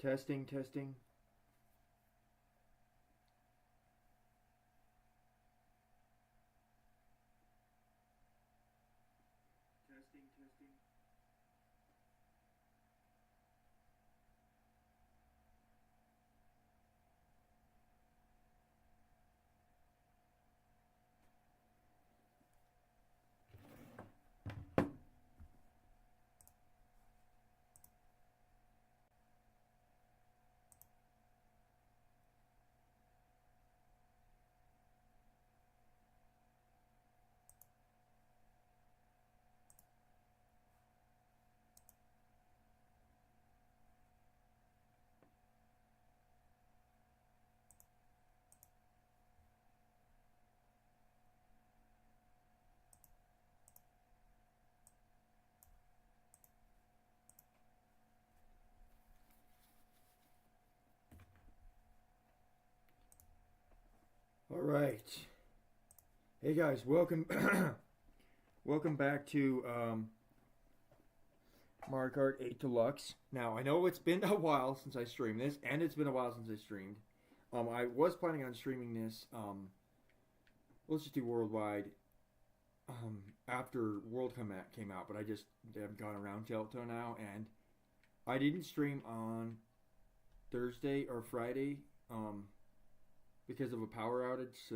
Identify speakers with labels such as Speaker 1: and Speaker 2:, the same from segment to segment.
Speaker 1: Testing, testing. Testing, testing. All right. Hey guys, welcome welcome back to Mario Kart 8 Deluxe. Now, I know it's been a while since I streamed this, and it's been a while since I streamed. I was planning on streaming this, let's just do worldwide, after came out, but I just haven't gone around till now, and I didn't stream on Thursday or Friday, because of a power outage, so,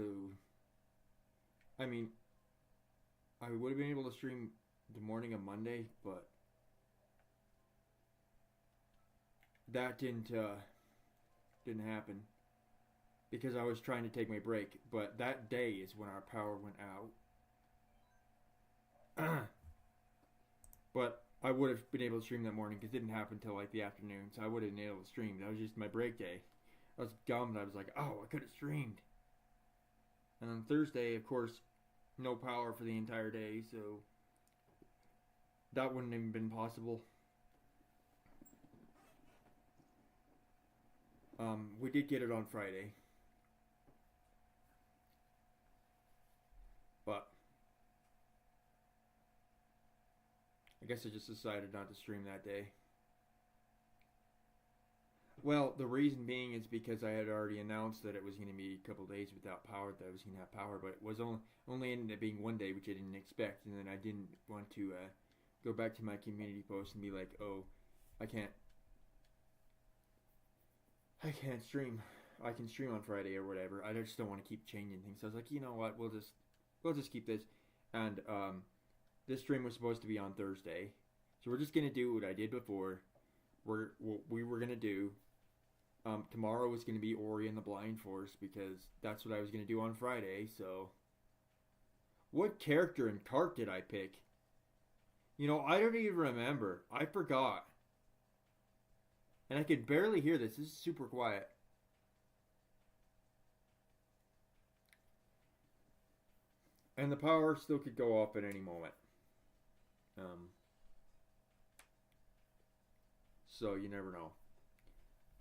Speaker 1: I mean, I would have been able to stream the morning of Monday, but that didn't happen because I was trying to take my break. But that day is when our power went out. But I would have been able to stream that morning because it didn't happen until like the afternoon, so I would have been able to stream. That was just my break day. I was bummed. I was like, oh, I could have streamed. And on Thursday, of course, no power for the entire day, so that wouldn't have even been possible. We did get it on Friday, but I guess I just decided not to stream that day. Well, the reason being is because I had already announced that it was going to be a couple days without power, that I was going to have power, but it was only ended up being one day, which I didn't expect, and then I didn't want to go back to my community post and be like, oh, I can't stream. I can stream on Friday or whatever. I just don't want to keep changing things. So I was like, you know what? We'll just keep this. And this stream was supposed to be on Thursday, so we're just gonna do what I did before. What we were gonna do. Tomorrow was gonna be Ori and the Blind Force because that's what I was gonna do on Friday. So, what character in Kart did I pick? You know, I don't even remember. I forgot. And I can barely hear this. This is super quiet. And the power still could go off at any moment. Um, so you never know.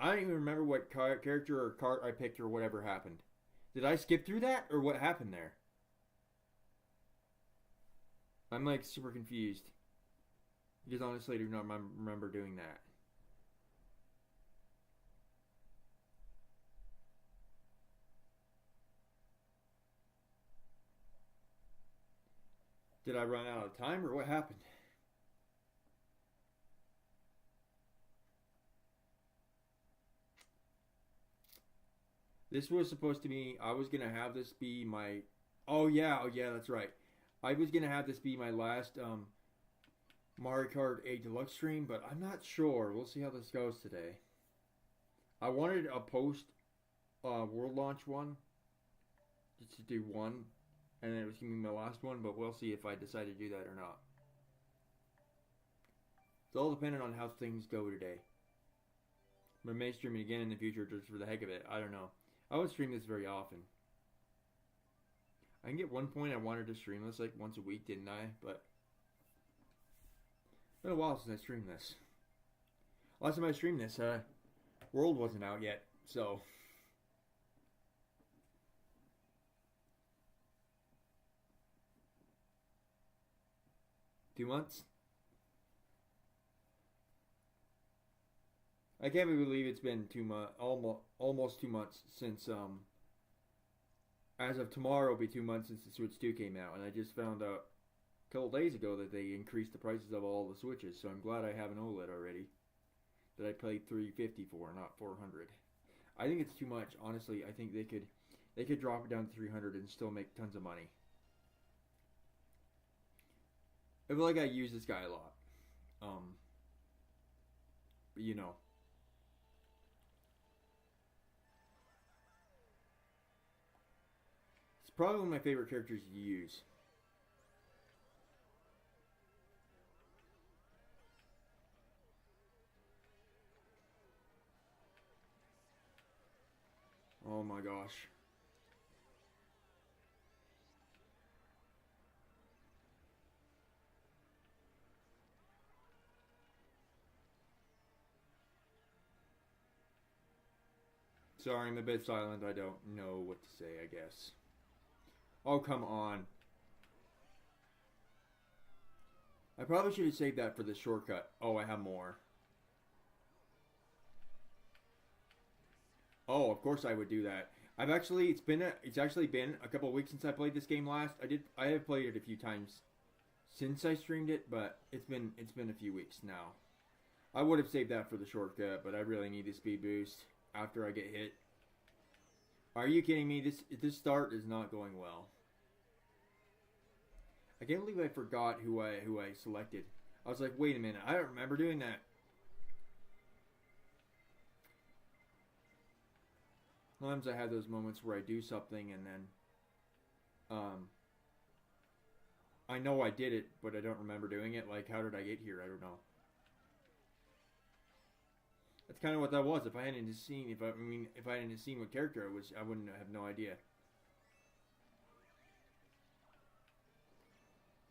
Speaker 1: I don't even remember what character or cart I picked or whatever happened. Did I skip through that or what happened there? I'm like super confused. Because honestly, I do not remember doing that. Did I run out of time or what happened? This was supposed to be. I was gonna have this be my. Oh yeah, that's right. I was gonna have this be my last Mario Kart 8 Deluxe stream, but I'm not sure. We'll see how this goes today. I wanted a post world launch one, just to do one, and then it was gonna be my last one. But we'll see if I decide to do that or not. It's all dependent on how things go today. I may stream it again in the future just for the heck of it. I don't know. I would stream this very often. I think at one point I wanted to stream this like once a week, didn't I? But it's been a while since I streamed this. Last time I streamed this, World wasn't out yet, so 2 months. I can't believe it's been 2 months, almost 2 months since as of tomorrow, it'll be 2 months since the Switch 2 came out, and I just found out a couple days ago that they increased the prices of all the Switches. So I'm glad I have an OLED already that I paid 350 for, not 400. I think it's too much, honestly. I think they could drop it down to 300 and still make tons of money. I feel like I use this guy a lot. Um, but it's probably one of my favorite characters to use. Oh my gosh. Sorry, I'm a bit silent. I don't know what to say, I guess. Oh, come on. I probably should have saved that for the shortcut. Oh, I have more. Oh, of course I would do that. It's actually been a couple of weeks since I played this game last. I have played it a few times since I streamed it, but it's been a few weeks now. I would have saved that for the shortcut, but I really need the speed boost after I get hit. Are you kidding me? This start is not going well. I can't believe I forgot who I selected. I was like, wait a minute, I don't remember doing that. Sometimes I have those moments where I do something and then um I know I did it, but I don't remember doing it. Like, how did I get here? I don't know. That's kind of what that was. If I hadn't seen what character I was, I wouldn't have no idea.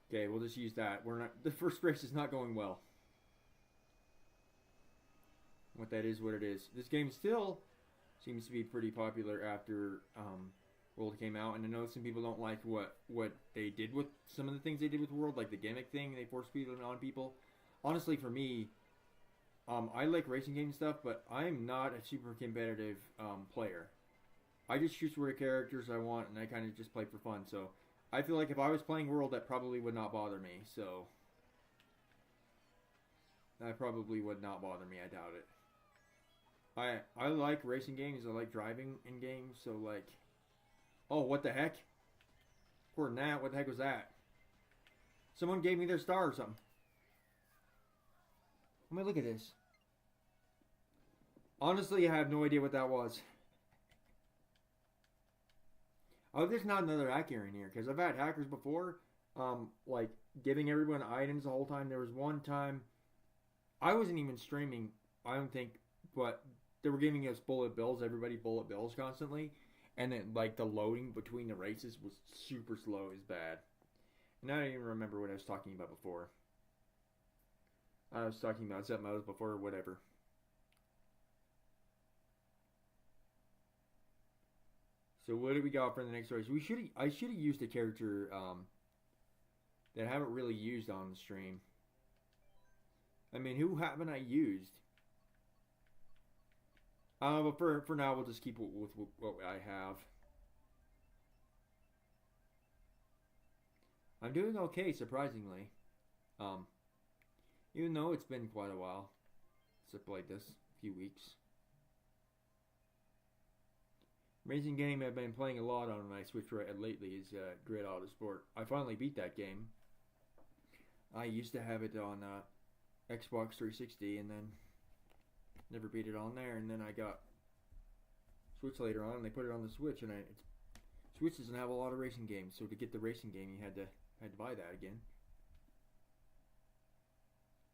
Speaker 1: Okay, we'll just use that. We're not. The first race is not going well. What that is, what it is. This game still seems to be pretty popular after World came out, and I know some people don't like what they did with some of the things they did with World, like the gimmick thing. They forced people on people. Honestly, for me, I like racing game stuff, but I'm not a super competitive player. I just choose where characters I want, and I kind of just play for fun. So I feel like if I was playing World, that probably would not bother me. So that probably would not bother me. I doubt it. I like racing games. I like driving in games. So like, oh, what the heck? More than that, what the heck was that? Someone gave me their star or something. Let me look at this. Honestly, I have no idea what that was. I hope there's not another hacker in here, because I've had hackers before, like giving everyone items the whole time. There was one time I wasn't even streaming, I don't think, but they were giving us bullet bills, everybody bullet bills constantly, and then like the loading between the races was super slow. Is bad. And I don't even remember what I was talking about before. I was talking about something else before, or whatever. So what do we got for the next race? I should have used a character that I haven't really used on the stream. I mean, who haven't I used? But for now, we'll just keep with what I have. I'm doing okay, surprisingly. Um, Even though it's been quite a while since I played this, a few weeks. Amazing game I've been playing a lot on my Switch right lately is Grid Autosport. I finally beat that game. I used to have it on Xbox 360 and then never beat it on there. And then I got Switch later on, and they put it on the Switch, and Switch doesn't have a lot of racing games, so to get the racing game, you had to buy that again.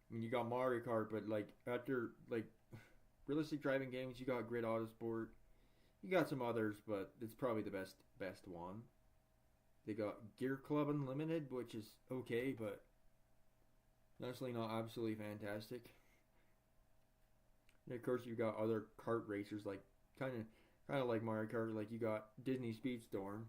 Speaker 1: I mean, you got Mario Kart, but like after like realistic driving games, you got Grid Autosport. You got some others, but it's probably the best one. They got Gear Club Unlimited, which is okay, but honestly not absolutely fantastic. And of course, you got other kart racers like kind of like Mario Kart. Like you got Disney Speedstorm,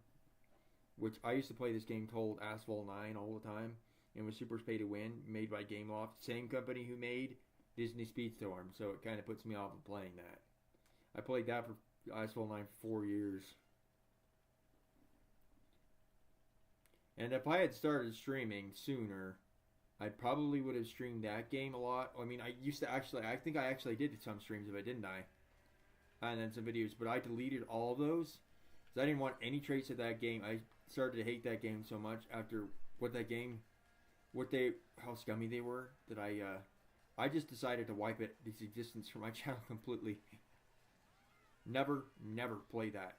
Speaker 1: which I used to play this game called Asphalt 9 all the time. It was super pay to win, made by Gameloft, same company who made Disney Speedstorm, so it kind of puts me off of playing that. I played that for Asphalt 9 for 4 years. And if I had started streaming sooner, I probably would have streamed that game a lot. I mean, I think I actually did some streams of it, didn't I? And then some videos, but I deleted all of those because I didn't want any trace of that game. I started to hate that game so much after how scummy they were, that I just decided to wipe its existence from my channel completely. Never play that.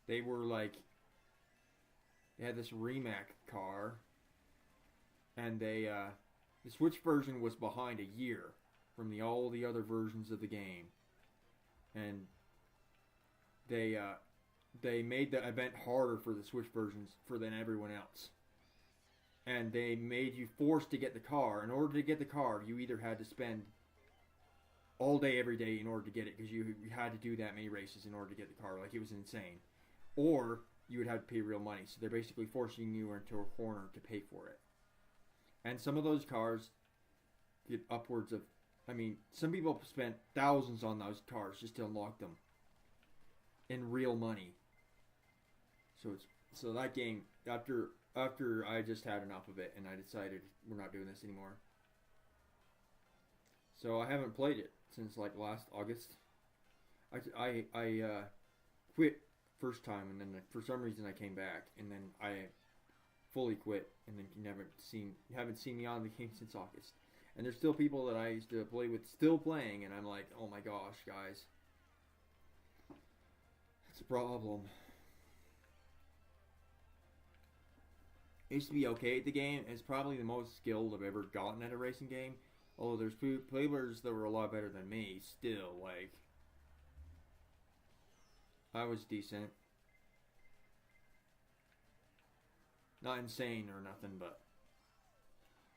Speaker 1: They were like, they had this Rimac car, and the Switch version was behind a year from all the other versions of the game, and they made the event harder for the Switch versions than everyone else, and they made you forced to get the car. In order to get the car, you either had to spend all day every day in order to get it, because you had to do that many races in order to get the car. Like, it was insane. Or you would have to pay real money. So they're basically forcing you into a corner to pay for it. And some of those cars get upwards of, I mean, some people spent thousands on those cars just to unlock them in real money. So that game, after I just had enough of it and I decided we're not doing this anymore. So I haven't played it since like last August. I quit first time, and then for some reason I came back, and then I fully quit, and then you haven't seen me on the game since August. And there's still people that I used to play with still playing, and I'm like, oh my gosh, guys, that's a problem. I used to be okay at the game. It's probably the most skilled I've ever gotten at a racing game. Although there's players that were a lot better than me, still, like, I was decent. Not insane or nothing, but,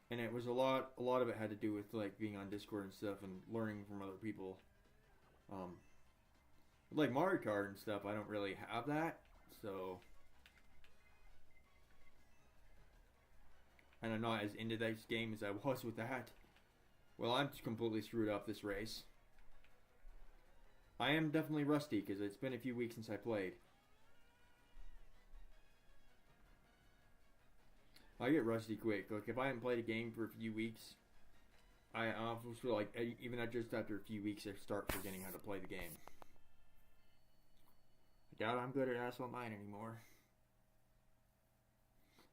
Speaker 1: and it was a lot of it had to do with like being on Discord and stuff and learning from other people. Like Mario Kart and stuff, I don't really have that, so, and I'm not as into this game as I was with that. Well, I'm completely screwed up this race. I am definitely rusty because it's been a few weeks since I played. I get rusty quick. Like, if I haven't played a game for a few weeks, I almost feel like even just after a few weeks, I start forgetting how to play the game. I doubt I'm good at Asphalt 9 anymore.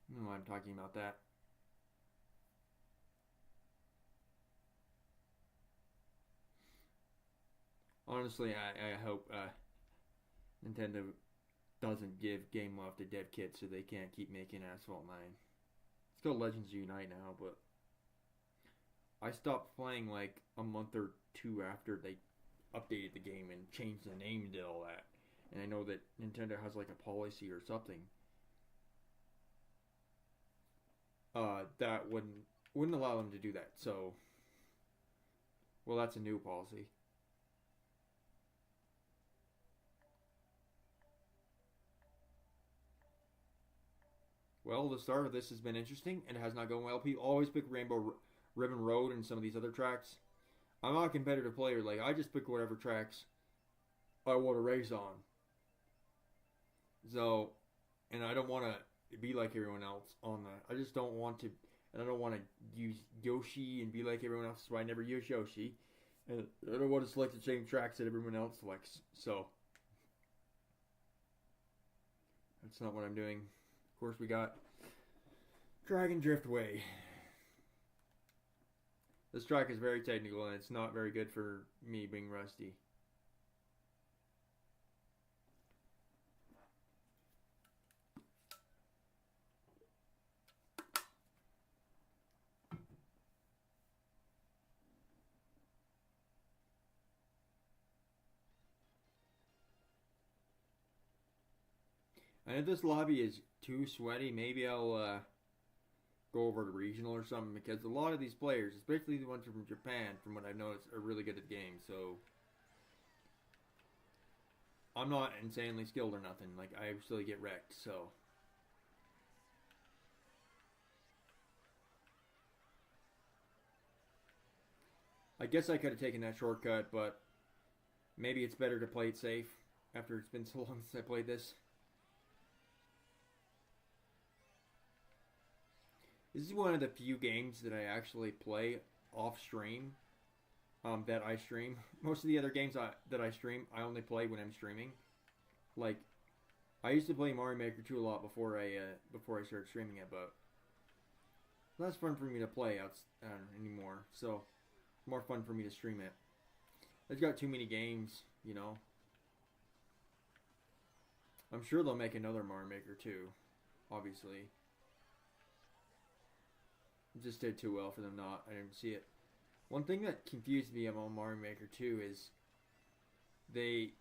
Speaker 1: I don't know why I'm talking about that. Honestly, I hope Nintendo doesn't give Game Loft a dev kit so they can't keep making Asphalt 9. It's called Legends Unite now, but I stopped playing like a month or two after they updated the game and changed the name to all that. And I know that Nintendo has like a policy or something that wouldn't allow them to do that. So, well, that's a new policy. Well, the start of this has been interesting, and it has not gone well. People always pick Rainbow Ribbon Road and some of these other tracks. I'm not a competitive player. Like, I just pick whatever tracks I want to race on. So, and I don't want to be like everyone else on that. I just don't want to, and I don't want to use Yoshi and be like everyone else, so I never use Yoshi. And I don't want to select the same tracks that everyone else selects. So, that's not what I'm doing. Of course, we got Dragon Driftway. This track is very technical, and it's not very good for me being rusty. And if this lobby is too sweaty, maybe I'll go over to regional or something, because a lot of these players, especially the ones from Japan, from what I've noticed, are really good at the game. So I'm not insanely skilled or nothing. Like, I still get wrecked. So I guess I could have taken that shortcut, but maybe it's better to play it safe after it's been so long since I played this. This is one of the few games that I actually play off stream. That I stream. Most of the other games that I stream, I only play when I'm streaming. Like, I used to play Mario Maker 2 a lot before I started streaming it, but it's less fun for me to play anymore. So, more fun for me to stream it. It's got too many games, you know. I'm sure they'll make another Mario Maker 2, obviously. It just did too well for them not. I didn't see it. One thing that confused me about Mario Maker 2 is they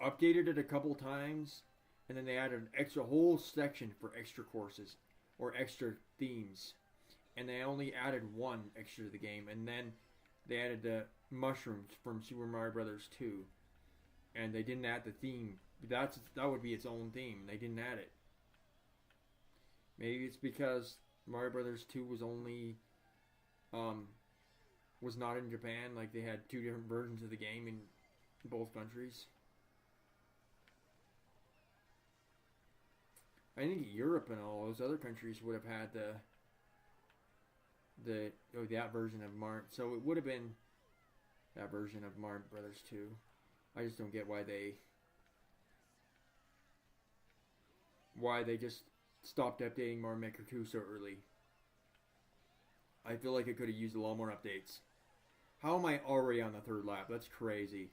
Speaker 1: updated it a couple times, and then they added an extra whole section for extra courses or extra themes, and they only added one extra to the game, and then they added the mushrooms from Super Mario Brothers 2, and they didn't add the theme. That would be its own theme. They didn't add it. Maybe it's because Mario Brothers 2 was only was not in Japan. Like, they had two different versions of the game in both countries. I think Europe and all those other countries would have had that version of Mario. So it would have been that version of Mario Brothers 2. I just don't get why they just stopped updating Mario Maker 2 so early. I feel like it could have used a lot more updates. How am I already on the third lap? That's crazy.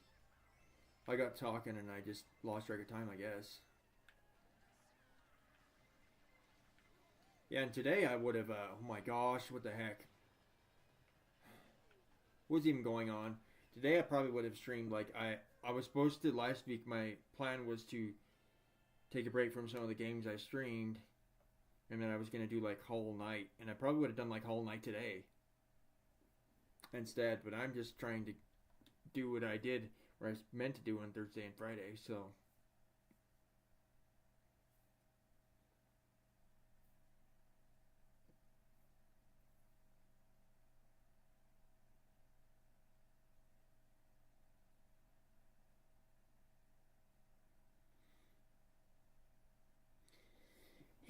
Speaker 1: I got talking and I just lost track of time, I guess. Yeah, and today I would have, oh my gosh, what the heck? What's even going on? Today I probably would have streamed, like, I was supposed to, last week, my plan was to take a break from some of the games I streamed, and then I was going to do, like, Hollow Knight, and I probably would have done, like, Hollow Knight today instead, but I'm just trying to do what I did, or I was meant to do on Thursday and Friday, so...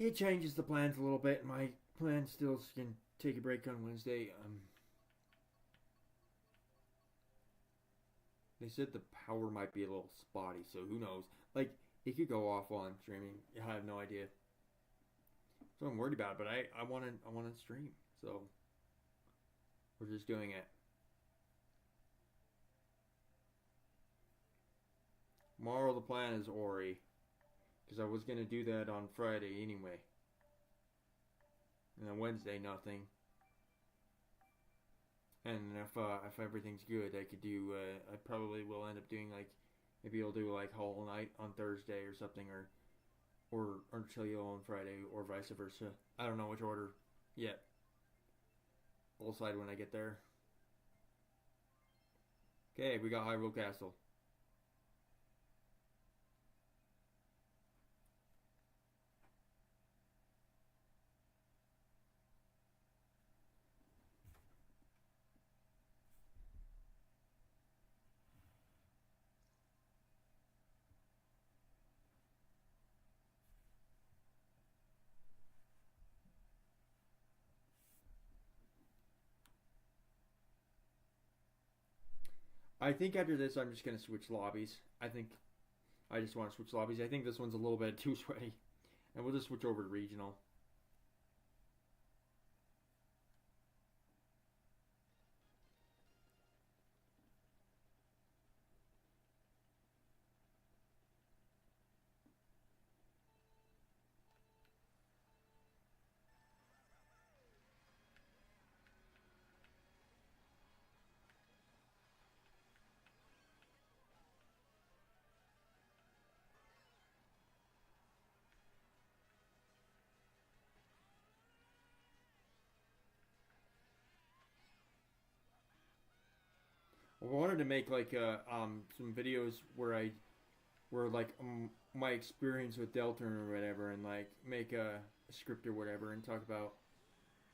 Speaker 1: It changes the plans a little bit. My plan still can take a break on Wednesday. They said the power might be a little spotty, so who knows? Like, it could go off while I'm streaming. I have no idea. So I'm worried about it, but I want to stream. So we're just doing it. Tomorrow the plan is Ori. Because I was going to do that on Friday anyway. And on Wednesday, nothing. And if everything's good, I could do, I probably will end up doing, like, maybe I'll do, like, Hollow Knight on Thursday or something, or Archilio on Friday, or vice versa. I don't know which order yet. I'll decide when I get there. Okay, we got Hyrule Castle. I think after this, I'm just going to switch lobbies. I think I just want to switch lobbies. I think this one's a little bit too sweaty. And we'll just switch over to regional. I wanted to make like some videos where like my experience with Delta or whatever, and like make a script or whatever, and talk about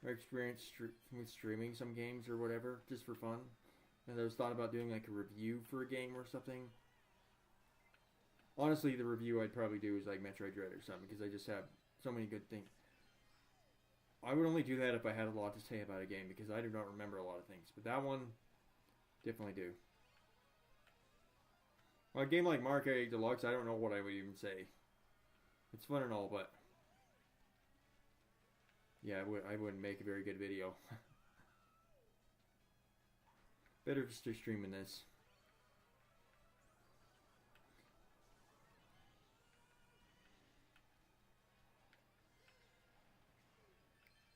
Speaker 1: or experience with streaming some games or whatever, just for fun. And I was thought about doing like a review for a game or something. Honestly, the review I'd probably do is like Metroid Dread or something because I just have so many good things. I would only do that if I had a lot to say about a game because I do not remember a lot of things. But that one, definitely do. Well, a game like Mario Kart Deluxe, I don't know what I would even say. It's fun and all, but yeah, I wouldn't make a very good video. Better just to streaming this.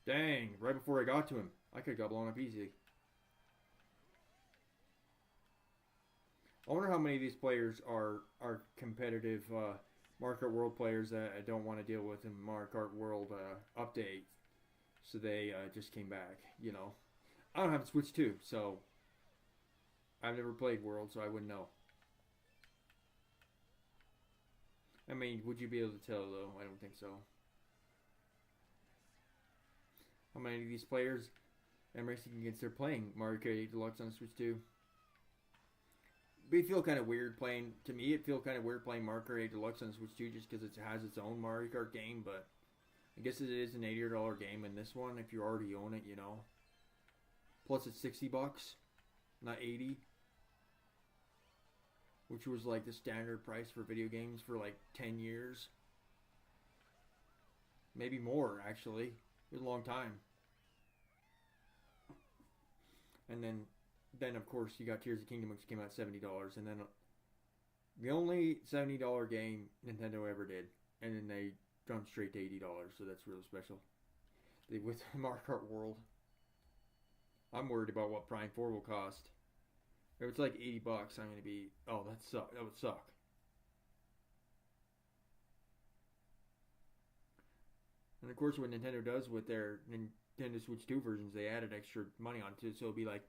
Speaker 1: Dang, right before I got to him. I could have got blown up easily. I wonder how many of these players are competitive Mario Kart World players that I don't want to deal with in Mario Kart World update. So they just came back, you know. I don't have a Switch 2, so I've never played World, so I wouldn't know. I mean, would you be able to tell, though? I don't think so. How many of these players I'm racing against are playing Mario Kart 8 Deluxe on the Switch 2? It feel kind of weird playing, to me, it feel kind of weird playing Mario Kart 8 Deluxe on the Switch 2 just because it has its own Mario Kart game, but I guess it is an $80 game in this one if you already own it, you know. Plus it's $60, not 80, which was like the standard price for video games for like 10 years. Maybe more, actually. It was a long time. And then of course you got Tears of the Kingdom, which came out $70, and then the only $70 game Nintendo ever did, and then they jumped straight to $80, so that's really special. With Mario Kart World, I'm worried about what Prime 4 will cost. If it's like $80, I'm gonna be, oh, that would suck. And of course, what Nintendo does with their Nintendo Switch 2 versions, they added extra money onto it, so it'll be like,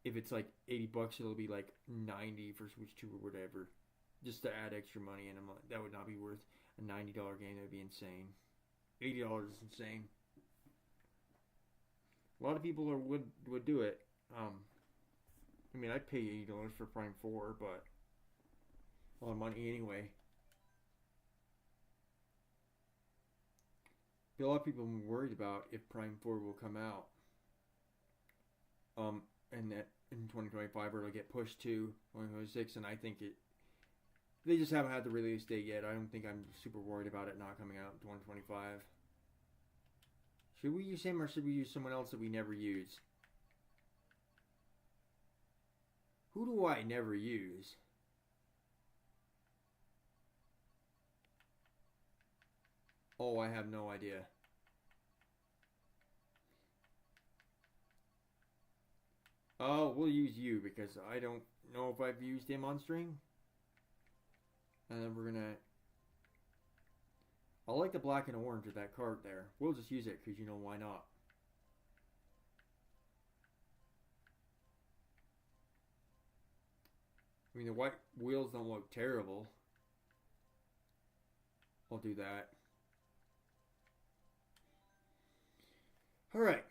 Speaker 1: if it's like $80, it'll be like 90 for Switch 2 or whatever, just to add extra money. And I'm like, that would not be worth a $90 game. That would be insane. $80 is insane. A lot of people would do it. I mean, I'd pay $80 for Prime 4, but a lot of money anyway. A lot of people are worried about if Prime 4 will come out. And that in 2025 or it'll get pushed to 2026, and I think they just haven't had the release date yet. I don't think I'm super worried about it not coming out in 2025. Should we use him or should we use someone else that we never use? Who do I never use? Oh, I have no idea. Oh, we'll use you because I don't know if I've used him on stream. And then we're gonna... I like the black and orange of that card there. We'll just use it because, you know, why not? I mean, the white wheels don't look terrible. I'll do that. Alright.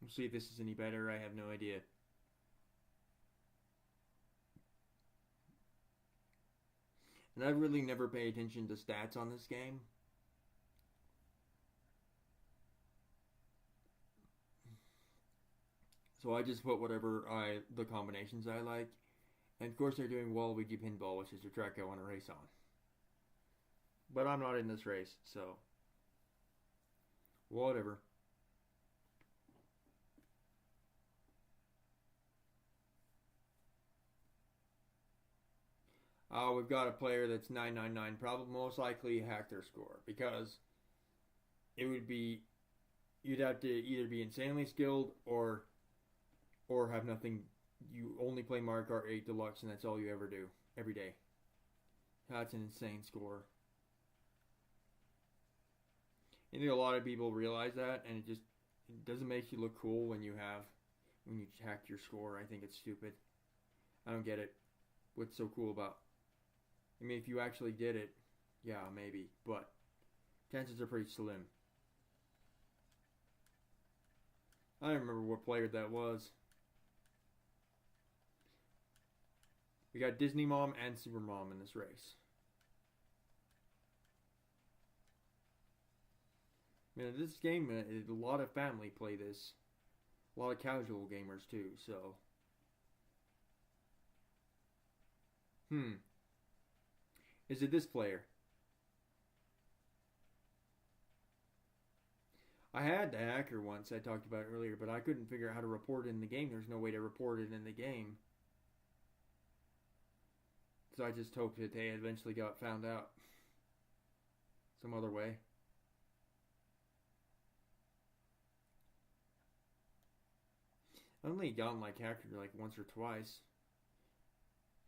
Speaker 1: We'll see if this is any better. I have no idea. And I really never pay attention to stats on this game. So I just put whatever the combinations I like. And of course they're doing Waluigi Pinball, which is the track I want to race on. But I'm not in this race, so whatever. We've got a player that's 999, probably most likely hacked their score because it would be, you'd have to either be insanely skilled or have nothing. You only play Mario Kart 8 Deluxe and that's all you ever do every day. That's an insane score. I think a lot of people realize that, and it doesn't make you look cool when you hack your score. I think it's stupid. I don't get it. What's so cool about? I mean, if you actually did it, yeah, maybe, but chances are pretty slim. I don't remember what player that was. We got Disney Mom and Super Mom in this race. Man, this game, a lot of family play this. A lot of casual gamers too, so. Is it this player? I had the hacker once I talked about earlier, but I couldn't figure out how to report it in the game. There's no way to report it in the game. So I just hoped that they eventually got found out some other way. I only gotten like hacked like once or twice.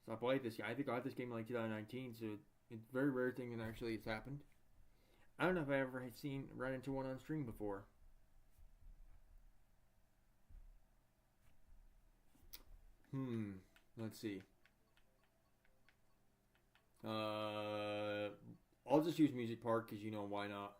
Speaker 1: So I played this. I think I got this game in like 2019. So it's a very rare thing that actually it's happened. I don't know if I ever had run into one on stream before. Let's see. I'll just use Music Park because why not.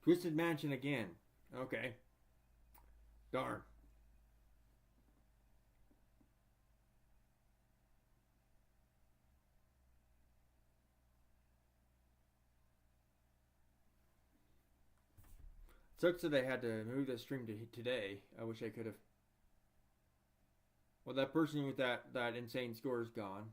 Speaker 1: Twisted Mansion again. Okay. Darn. Sucks that they had to move the stream to today. I wish I could have. Well, that person with that insane score is gone.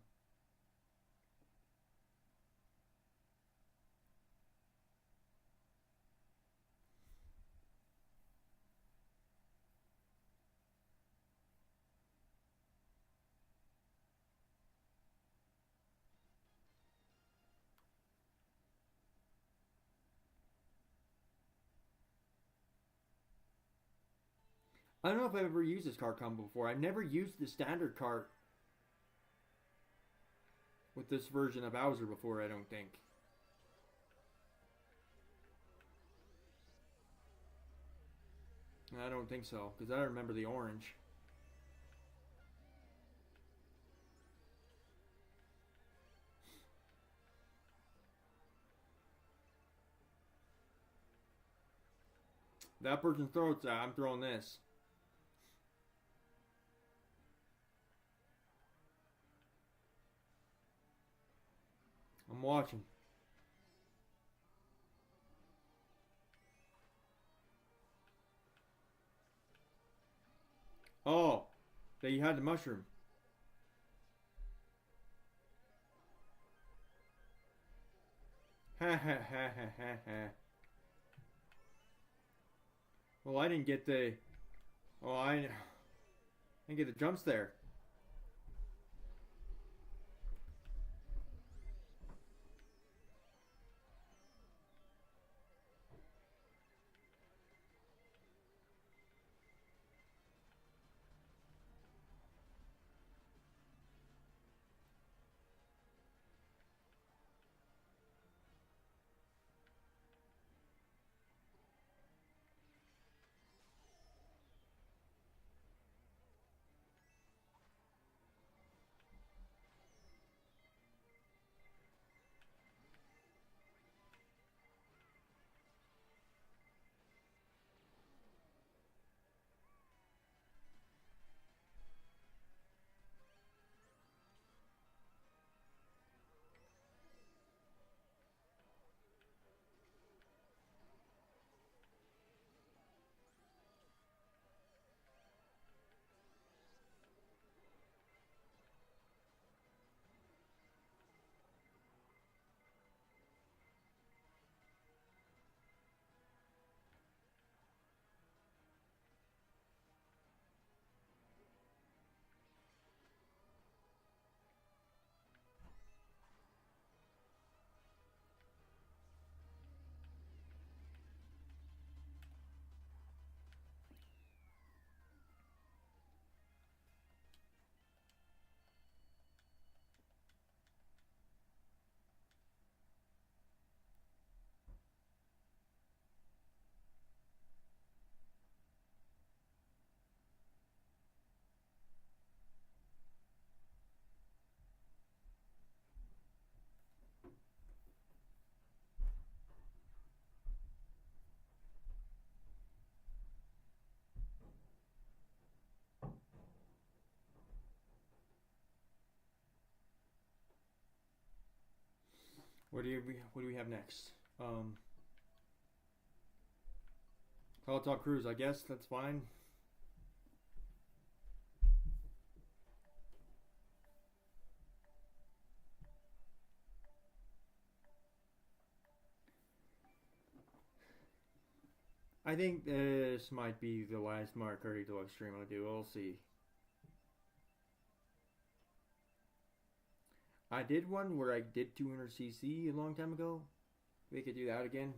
Speaker 1: I don't know if I've ever used this cart combo before. I've never used the standard cart with this version of Bowser before, I don't think. I don't think so, because I remember the orange. That person throws that. I'm throwing this. I'm watching. Oh, that you had the mushroom. Ha ha ha ha ha ha. Well, I didn't get the. Oh, I didn't get the jumps there. what do we have next? Call Talk Cruise. I guess that's fine. I think this might be the last Mario Kart Deluxe stream I'll do. We'll see. I did one where I did 200cc a long time ago. We could do that again.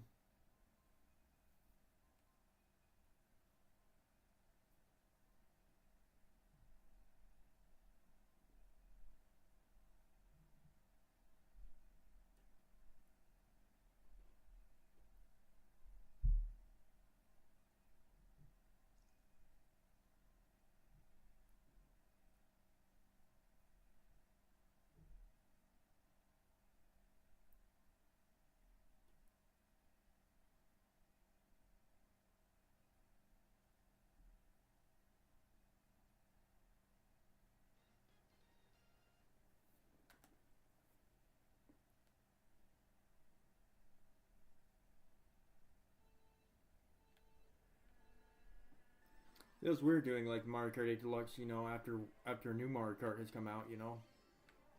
Speaker 1: It was weird doing like Mario Kart 8 Deluxe, you know, after a new Mario Kart has come out, you know,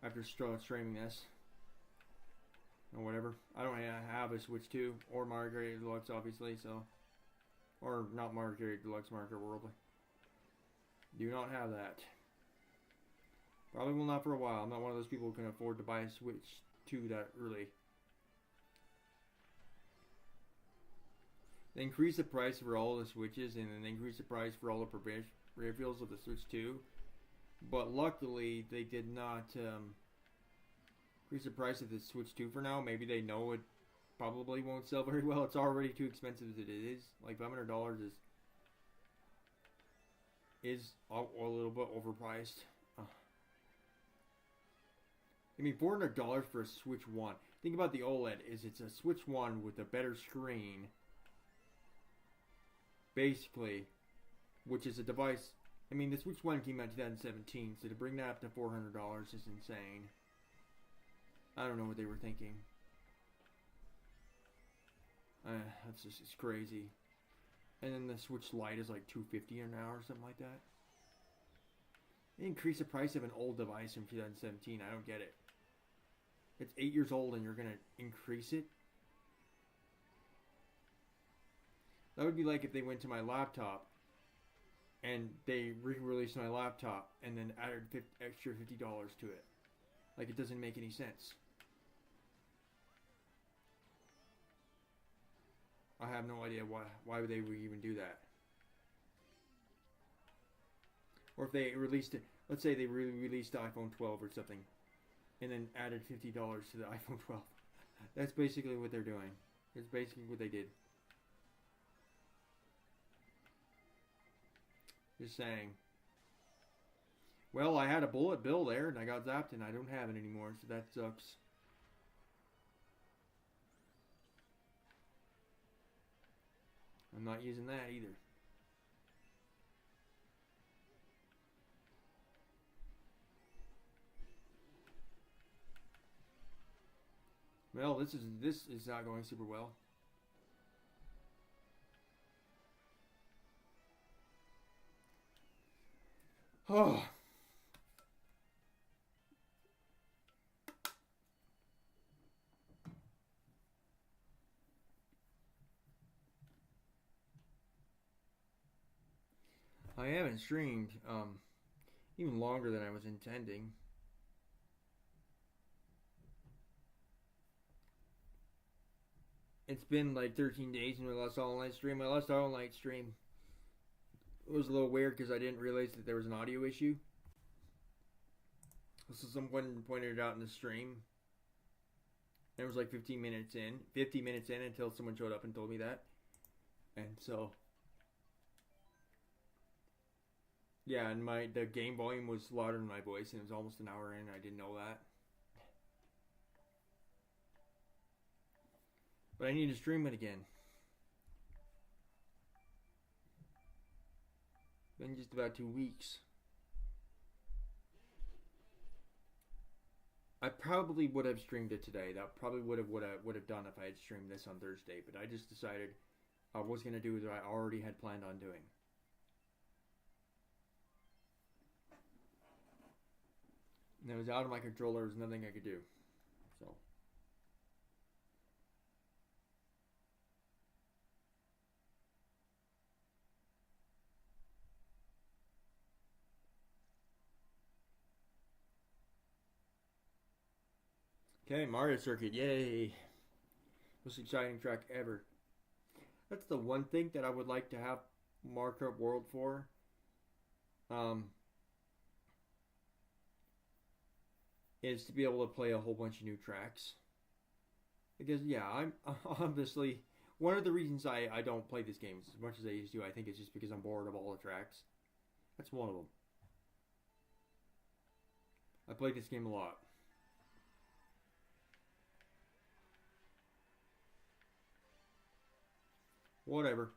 Speaker 1: after streaming this or whatever. I don't have a Switch 2 or Mario Kart 8 Deluxe, obviously, so, or not Mario Kart 8 Deluxe, Mario Kart Worldly. Do not have that. Probably will not for a while. I'm not one of those people who can afford to buy a Switch 2 that early. They increase the price for all the Switches, and then they increase the price for all the peripherals of the Switch 2. But luckily, they did not increase the price of the Switch 2 for now. Maybe they know it probably won't sell very well. It's already too expensive as it is. Like $500 is a little bit overpriced. I mean, $400 for a Switch 1. Think about the OLED. It's a Switch 1 with a better screen, basically, which is a device. I mean, the Switch 1 came out in 2017, so to bring that up to $400 is insane. I don't know what they were thinking. That's just, it's crazy. And then the Switch Lite is like $250 an hour or something like that. They increase the price of an old device from 2017. I don't get it. It's 8 years old and you're going to increase it? That would be like if they went to my laptop and they re-released my laptop and then added extra $50 to it. Like, it doesn't make any sense. I have no idea why would they even do that. Or if they released it, let's say they released the iPhone 12 or something, and then added $50 to the iPhone 12. That's basically what they're doing. It's basically what they did. Just saying. Well, I had a bullet bill there, and I got zapped, and I don't have it anymore, so that sucks. I'm not using that either. Well, this is not going super well. Oh. I haven't streamed even longer than I was intending. It's been like 13 days since my last all-night stream. My last all-night stream was a little weird because I didn't realize that there was an audio issue. So someone pointed it out in the stream. And it was like 50 minutes in until someone showed up and told me that. And so, yeah, and the game volume was louder than my voice, and it was almost an hour in. I didn't know that. But I need to stream it again. Been just about 2 weeks. I probably would have streamed it today. That probably would have done if I had streamed this on Thursday. But I just decided I was gonna do what I already had planned on doing. And it was out of my control. There was nothing I could do. So okay, Mario Circuit, yay! Most exciting track ever. That's the one thing that I would like to have Mario Kart World for. Um, is to be able to play a whole bunch of new tracks. Because yeah, I'm obviously one of the reasons I don't play this game as much as I used to. I think it's just because I'm bored of all the tracks. That's one of them. I played this game a lot. Whatever.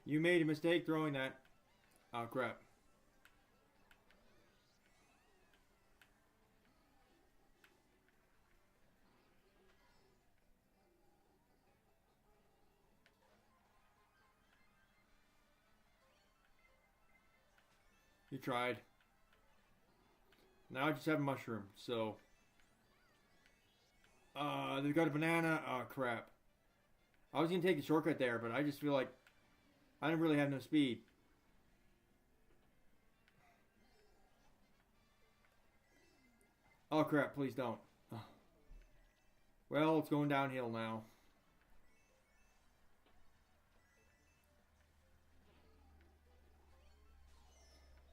Speaker 1: You made a mistake throwing that. Oh crap. You tried. Now I just have a mushroom, so they've got a banana. Oh crap. I was gonna take the shortcut there, but I just feel like I don't really have no speed. Oh crap, please don't. Oh. Well, it's going downhill now.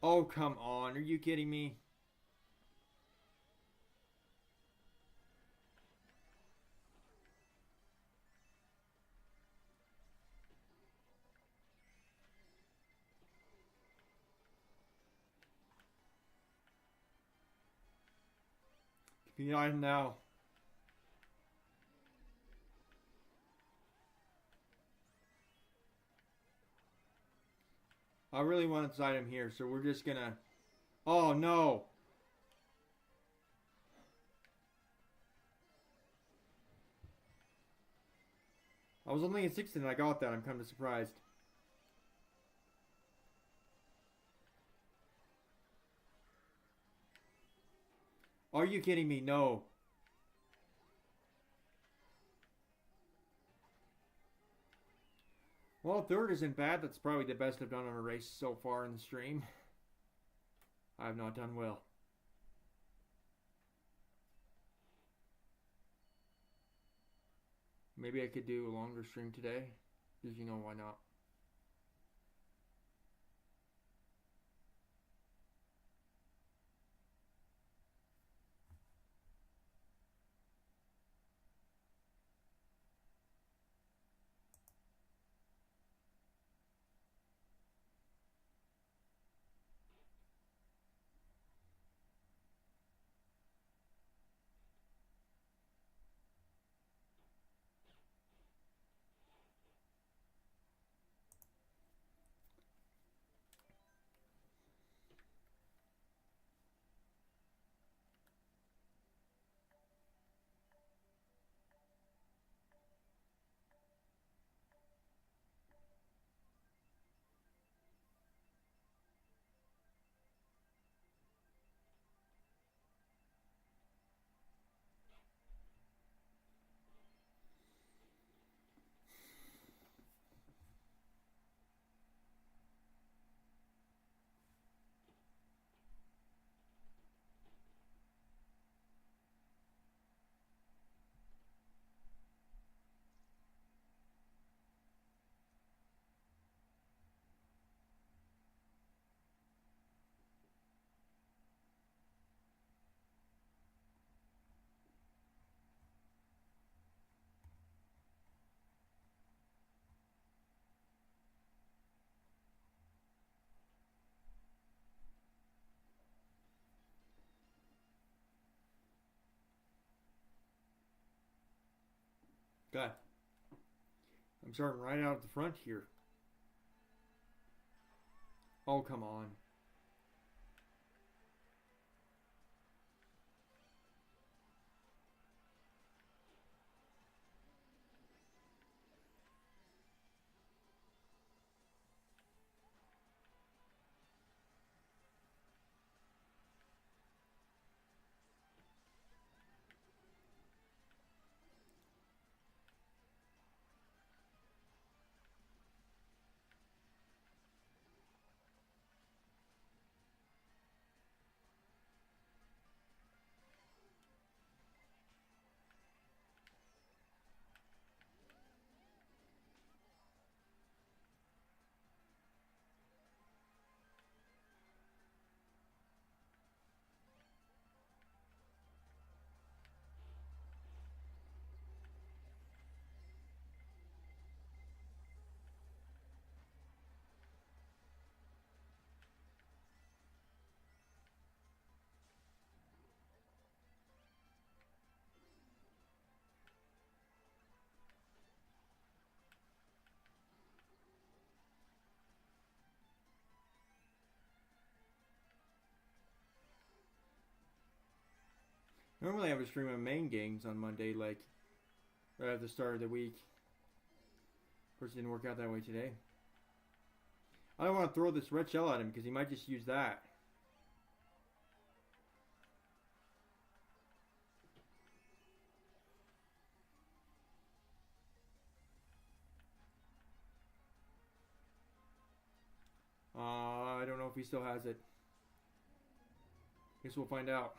Speaker 1: Oh, come on. Are you kidding me? Behind now. I really want to side him here, so we're just gonna... Oh, no. I was only in 6th and I got that. I'm kind of surprised. Are you kidding me? No. Well, 3rd isn't bad. That's probably the best I've done on a race so far in the stream. I have not done well. Maybe I could do a longer stream today. Because you know why not. God, I'm starting right out at the front here. Oh, come on. Normally I would stream my main games on Monday, like right at the start of the week. Of course, it didn't work out that way today. I don't want to throw this red shell at him because he might just use that. I don't know if he still has it. Guess we'll find out.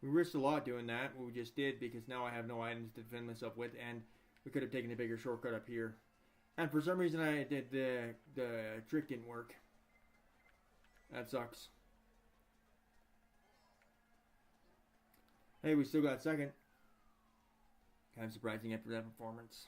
Speaker 1: We risked a lot doing that, what we just did, because now I have no items to defend myself with, and we could have taken a bigger shortcut up here. And for some reason I did the trick didn't work. That sucks. Hey, we still got second. Kind of surprising after that performance.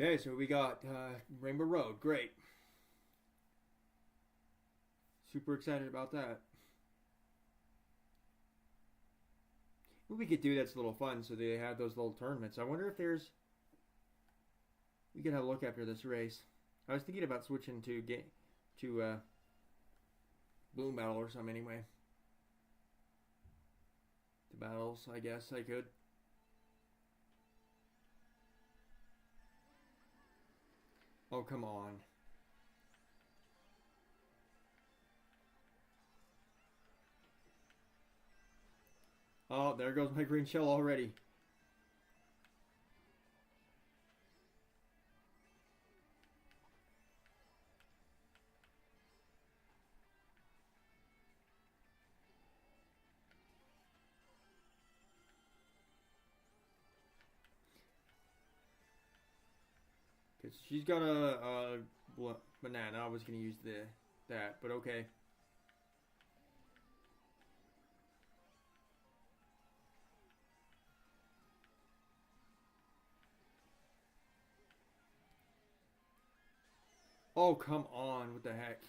Speaker 1: Okay, so we got Rainbow Road. Great. Super excited about that. What we could do that's a little fun, so they have those little tournaments. I wonder if there's... We could have a look after this race. I was thinking about switching to Bloom Battle or something anyway. To battles, I guess I could. Oh, come on. Oh, there goes my green shell already. Because she's got a banana. I was gonna use that, but okay. Oh, come on. What the heck?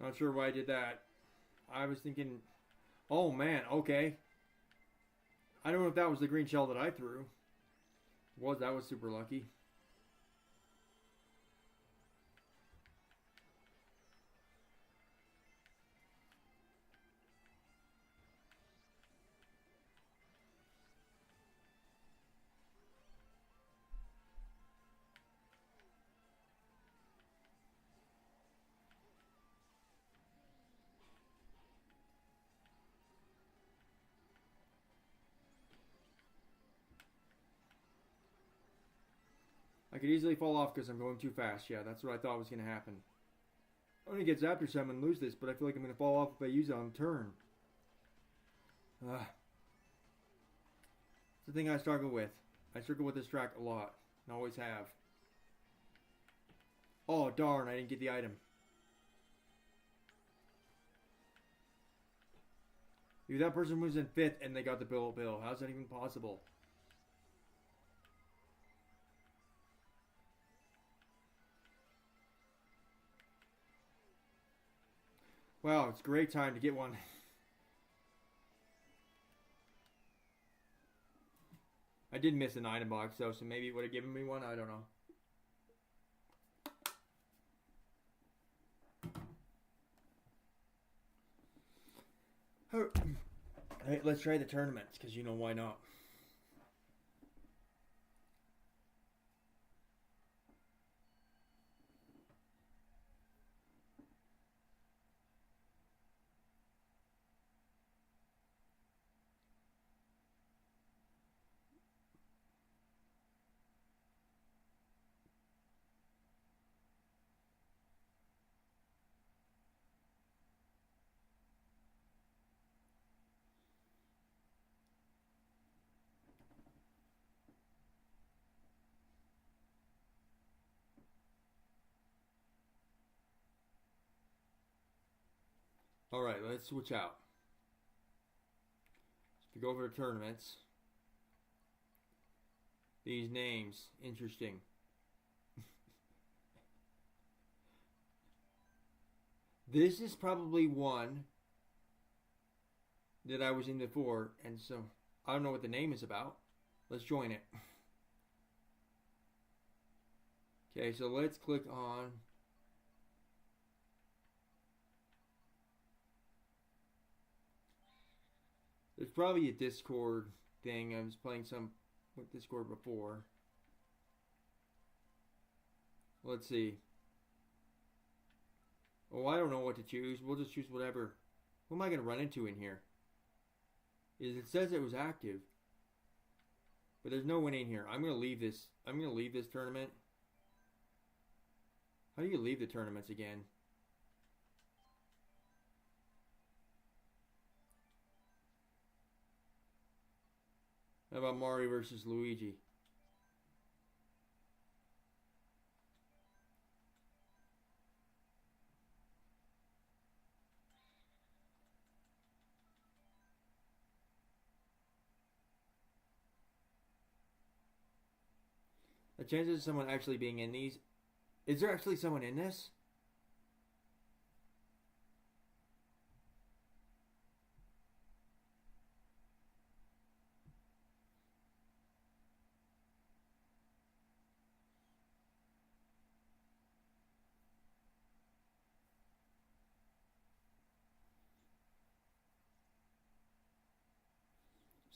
Speaker 1: Not sure why I did that. I was thinking, oh man, okay. I don't know if that was the green shell that I threw. That was super lucky. I could easily fall off because I'm going too fast. Yeah, that's what I thought was going to happen. I'm going to get zapped or something and lose this, but I feel like I'm going to fall off if I use it on turn. It's the thing I struggle with. I struggle with this track a lot, and always have. Oh, darn, I didn't get the item. Dude, that person was in 5th and they got the bill. How's that even possible? Wow, it's a great time to get one. I did miss an item box though, so maybe it would have given me one. I don't know. Alright, let's try the tournaments, because you know why not. Alright, let's switch out. If you go over to tournaments, these names, interesting. This is probably one that I was in before, and so I don't know what the name is about. Let's join it. Okay, so let's click on there's probably a Discord thing. I was playing some with Discord before. Let's see. Oh, I don't know what to choose. We'll just choose whatever. Who am I going to run into in here? It says it was active, but there's no one in here. I'm going to leave this. I'm going to leave this tournament. How do you leave the tournaments again? How about Mario versus Luigi? The chances of someone actually being in these. Is there actually someone in this?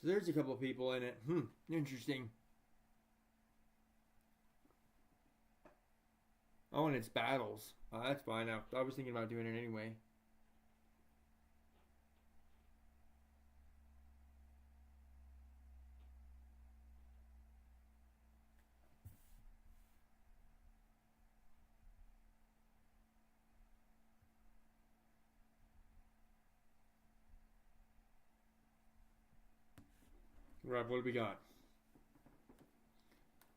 Speaker 1: So there's a couple of people in it. Interesting. Oh, and it's battles. Oh, that's fine. I was thinking about doing it anyway. Right, what do we got?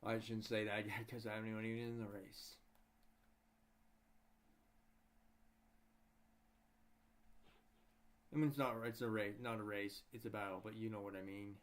Speaker 1: I shouldn't say that yet because I'm not even in the race. I mean, it's a race, not a race. It's a battle, but you know what I mean.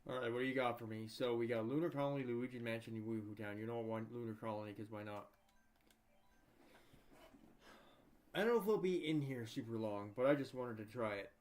Speaker 1: All right, what do you got for me? So we got Lunar Colony, Luigi Mansion, and Woohoo Town. You know what? One Lunar Colony, because why not? I don't know if it'll be in here super long, but I just wanted to try it.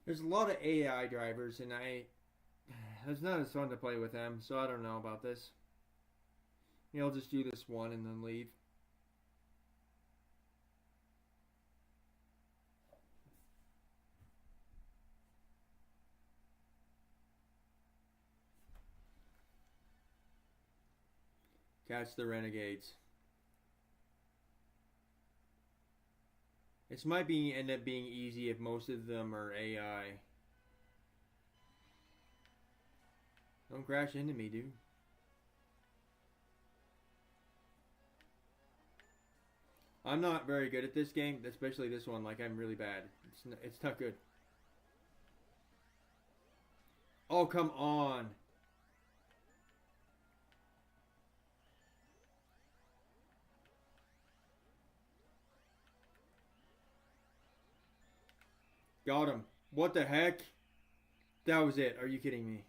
Speaker 1: There's a lot of AI drivers, and it's not as fun to play with them, so I don't know about this. Yeah, I'll just do this one and then leave. Catch the Renegades. This might end up being easy if most of them are AI. Don't crash into me, dude. I'm not very good at this game, especially this one. Like, I'm really bad. It's not good. Oh, come on. Got him. What the heck? That was it. Are you kidding me?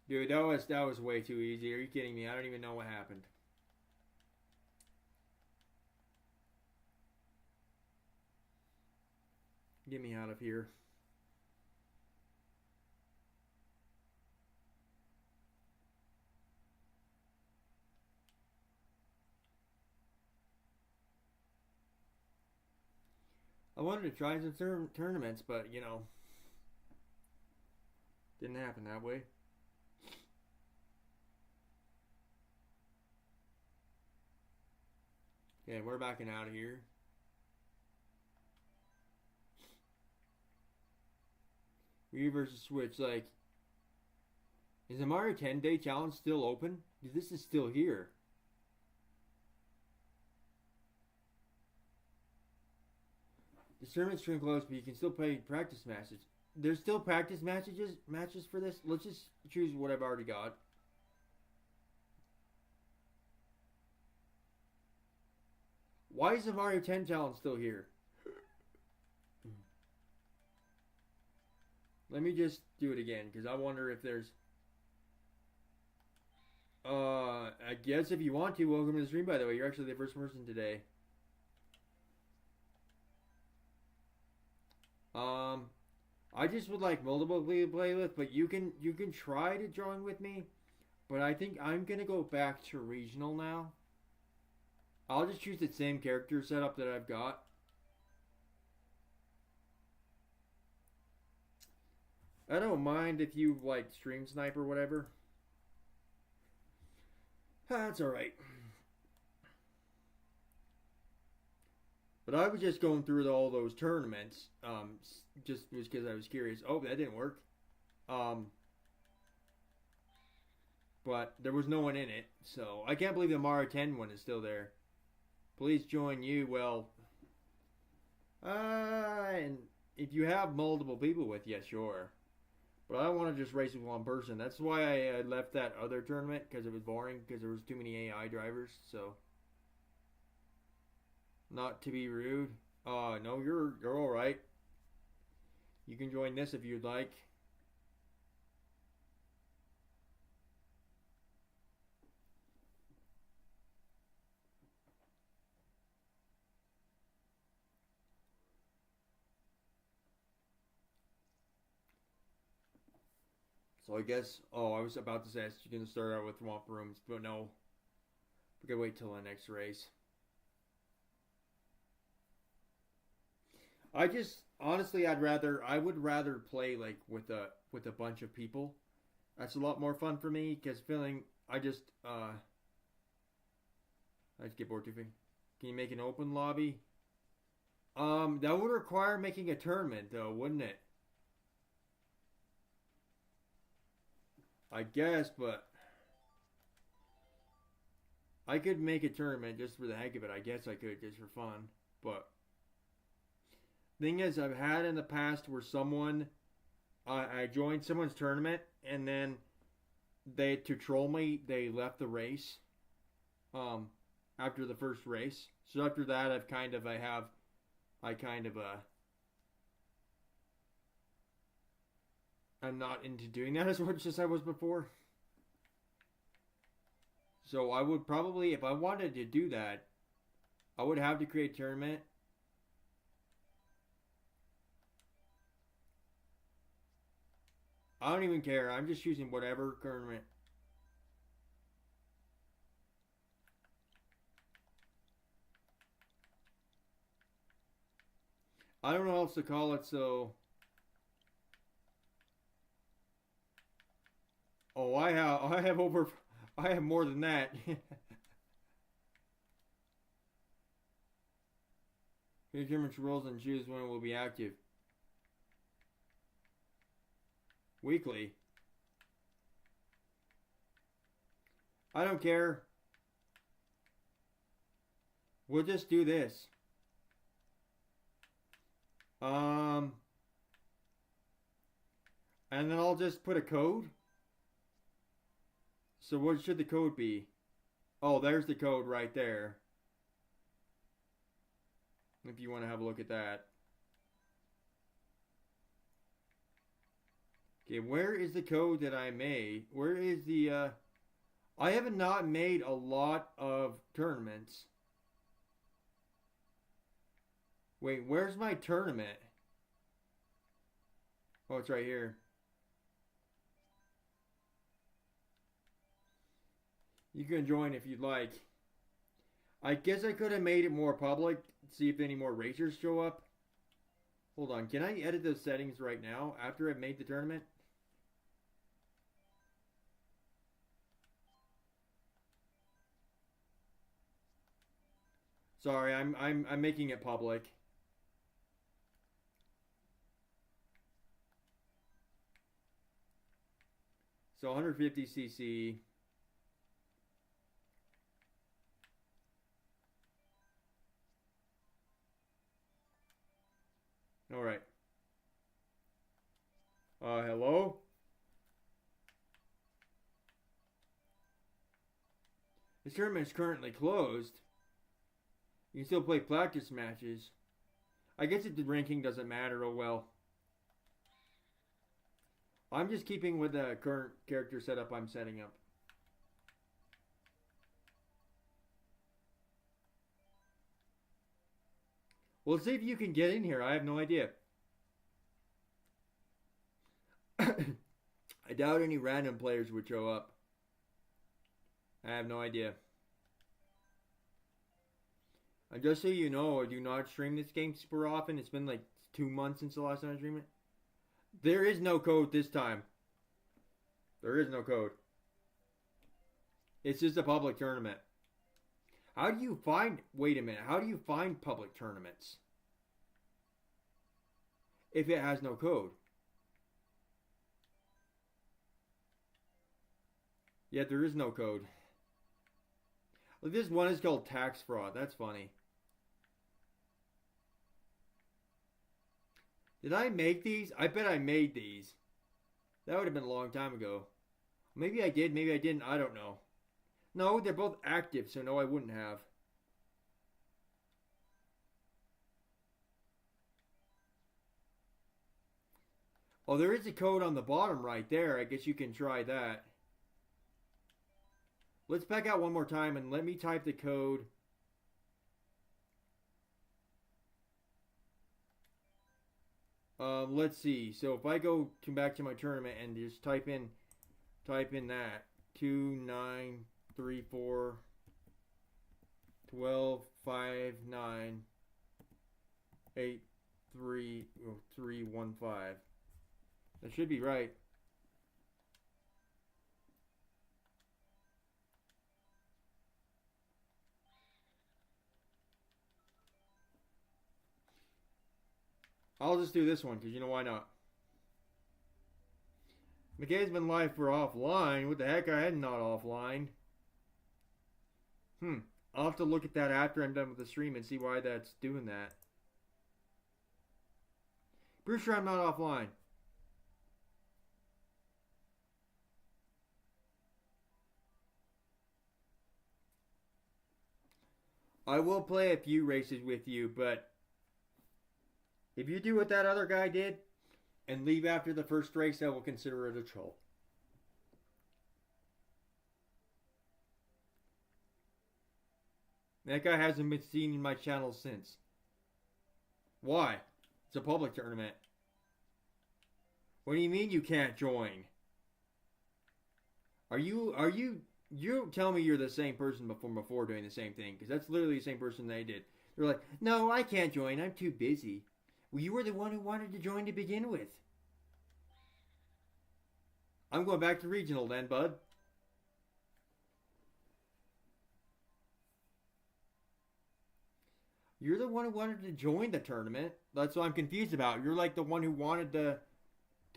Speaker 1: Dude, that was way too easy. Are you kidding me? I don't even know what happened. Get me out of here. I wanted to try some tournaments, but you know, didn't happen that way. Yeah, we're backing out of here. Wii versus Switch, like, is the Mario 10-day challenge still open? This is still here. The tournament's turn closed, but you can still play practice matches. There's still practice matches for this. Let's just choose what I've already got. Why is the Mario 10 challenge still here? Let me just do it again, because I wonder if there's... I guess if you want to, welcome to the stream, by the way. You're actually the first person today. I just would like multiple to play with, but you can try to join with me. But I think I'm going to go back to regional now. I'll just choose the same character setup that I've got. I don't mind if you like stream snipe or whatever. That's alright. But I was just going through all those tournaments, just because I was curious. Oh, that didn't work. Um, but there was no one in it, so I can't believe the Mario 10 one is still there. Please join you. Well, and if you have multiple people with you, sure. But I don't want to just race with one person. That's why I left that other tournament because it was boring because there was too many AI drivers. So, not to be rude. No, you're all right. You can join this if you'd like. So I guess. Oh, I was about to say you're gonna start out with Swamp Rooms, but no. We gotta wait till the next race. I just honestly, I would rather play like with a bunch of people. That's a lot more fun for me because feeling I just get bored too. Can you make an open lobby? That would require making a tournament though, wouldn't it? I guess, but I could make a tournament just for the heck of it. I guess I could just for fun. But thing is, I've had in the past where I joined someone's tournament and then they to troll me they left the race. Um, After the first race. So after that, I kind of I'm not into doing that as much as I was before. So I would probably, if I wanted to do that, I would have to create a tournament. I don't even care. I'm just choosing whatever tournament. I don't know how else to call it. So, oh, I have more than that. Determine rules and choose when it will be active. Weekly. I don't care. We'll just do this. Um, and then I'll just put a code. So what should the code be? Oh, there's the code right there. If you want to have a look at that. Okay, where is the code that I made? Where is the I have not made a lot of tournaments. Wait, where's my tournament? Oh, it's right here. You can join if you'd like. I guess I could have made it more public. See if any more racers show up. Hold on. Can I edit those settings right now after I've made the tournament? Sorry, I'm making it public. So 150cc. All right. Hello? This tournament is currently closed. You can still play practice matches. I guess if the ranking doesn't matter, oh well. I'm just keeping with the current character setup I'm setting up. Well, see if you can get in here. I have no idea. I doubt any random players would show up. I have no idea. And just so you know, I do not stream this game super often. It's been like 2 months since the last time I streamed it. There is no code this time. There is no code. It's just a public tournament. How do you find... Wait a minute. How do you find public tournaments if it has no code? Yet there is no code. Look, this one is called tax fraud. That's funny. Did I make these? I bet I made these. That would have been a long time ago. Maybe I did, maybe I didn't. I don't know. No, they're both active, so no, I wouldn't have. Oh, there is a code on the bottom right there. I guess you can try that. Let's back out one more time and let me type the code. Let's see. So if I go back to my tournament and just type in that 2934 12 5 9 8 3 3 1 5. That should be right. I'll just do this one because you know why not. McKay's been live for offline. What the heck? I had not offline. I'll have to look at that after I'm done with the stream and see why that's doing that. Pretty sure I'm not offline. I will play a few races with you, but if you do what that other guy did and leave after the first race, I will consider it a troll. That guy hasn't been seen in my channel since. Why? It's a public tournament. What do you mean you can't join? You tell me you're the same person before doing the same thing, because that's literally the same person they did. They're like, no, I can't join. I'm too busy. Well, you were the one who wanted to join to begin with. I'm going back to regional then, bud. You're the one who wanted to join the tournament. That's what I'm confused about. You're like the one who wanted to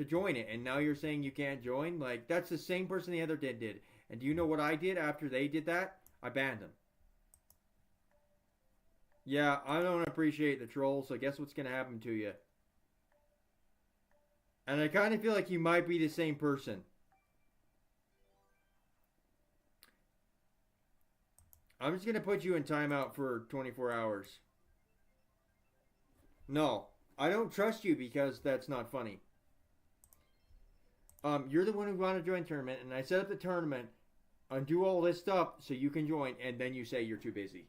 Speaker 1: join it, and now you're saying you can't join? Like, that's the same person the other did. And do you know what I did after they did that? I banned them. Yeah, I don't appreciate the troll, so guess what's going to happen to you? And I kind of feel like you might be the same person. I'm just going to put you in timeout for 24 hours. No, I don't trust you because that's not funny. You're the one who wanted to join the tournament, and I set up the tournament and do all this stuff so you can join, and then you say you're too busy.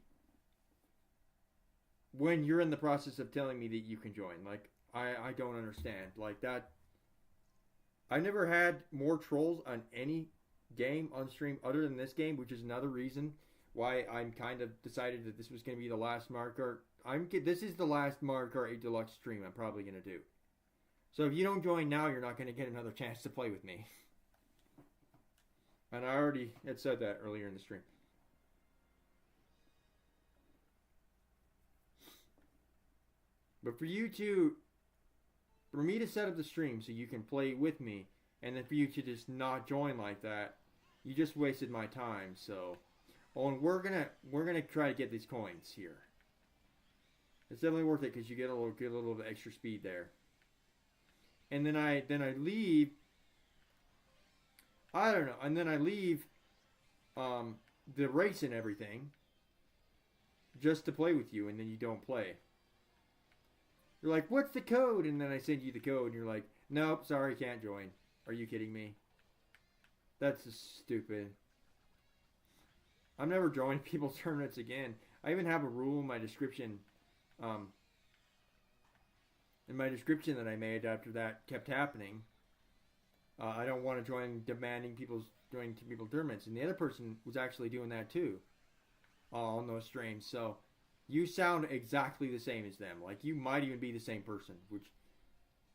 Speaker 1: When you're in the process of telling me that you can join. Like, I don't understand. Like, that... I never had more trolls on any game on stream other than this game, which is another reason why I'm kind of decided that this was going to be the last Mario Kart. This is the last Mario Kart 8 Deluxe stream I'm probably going to do. So if you don't join now, you're not going to get another chance to play with me. And I already had said that earlier in the stream. But for me to set up the stream so you can play with me, and then for you to just not join like that, you just wasted my time. So, and we're gonna try to get these coins here. It's definitely worth it because you get a little bit of extra speed there. And then I leave. I don't know. And then I leave the race and everything just to play with you, and then you don't play. You're like, what's the code? And then I send you the code, and you're like, nope, sorry, can't join. Are you kidding me? That's just stupid. I'm never joining people's tournaments again. I even have a rule in my description. That I made after that kept happening. I don't want to join demanding joining people's tournaments. And the other person was actually doing that too. On those streams. So you sound exactly the same as them. Like, you might even be the same person, which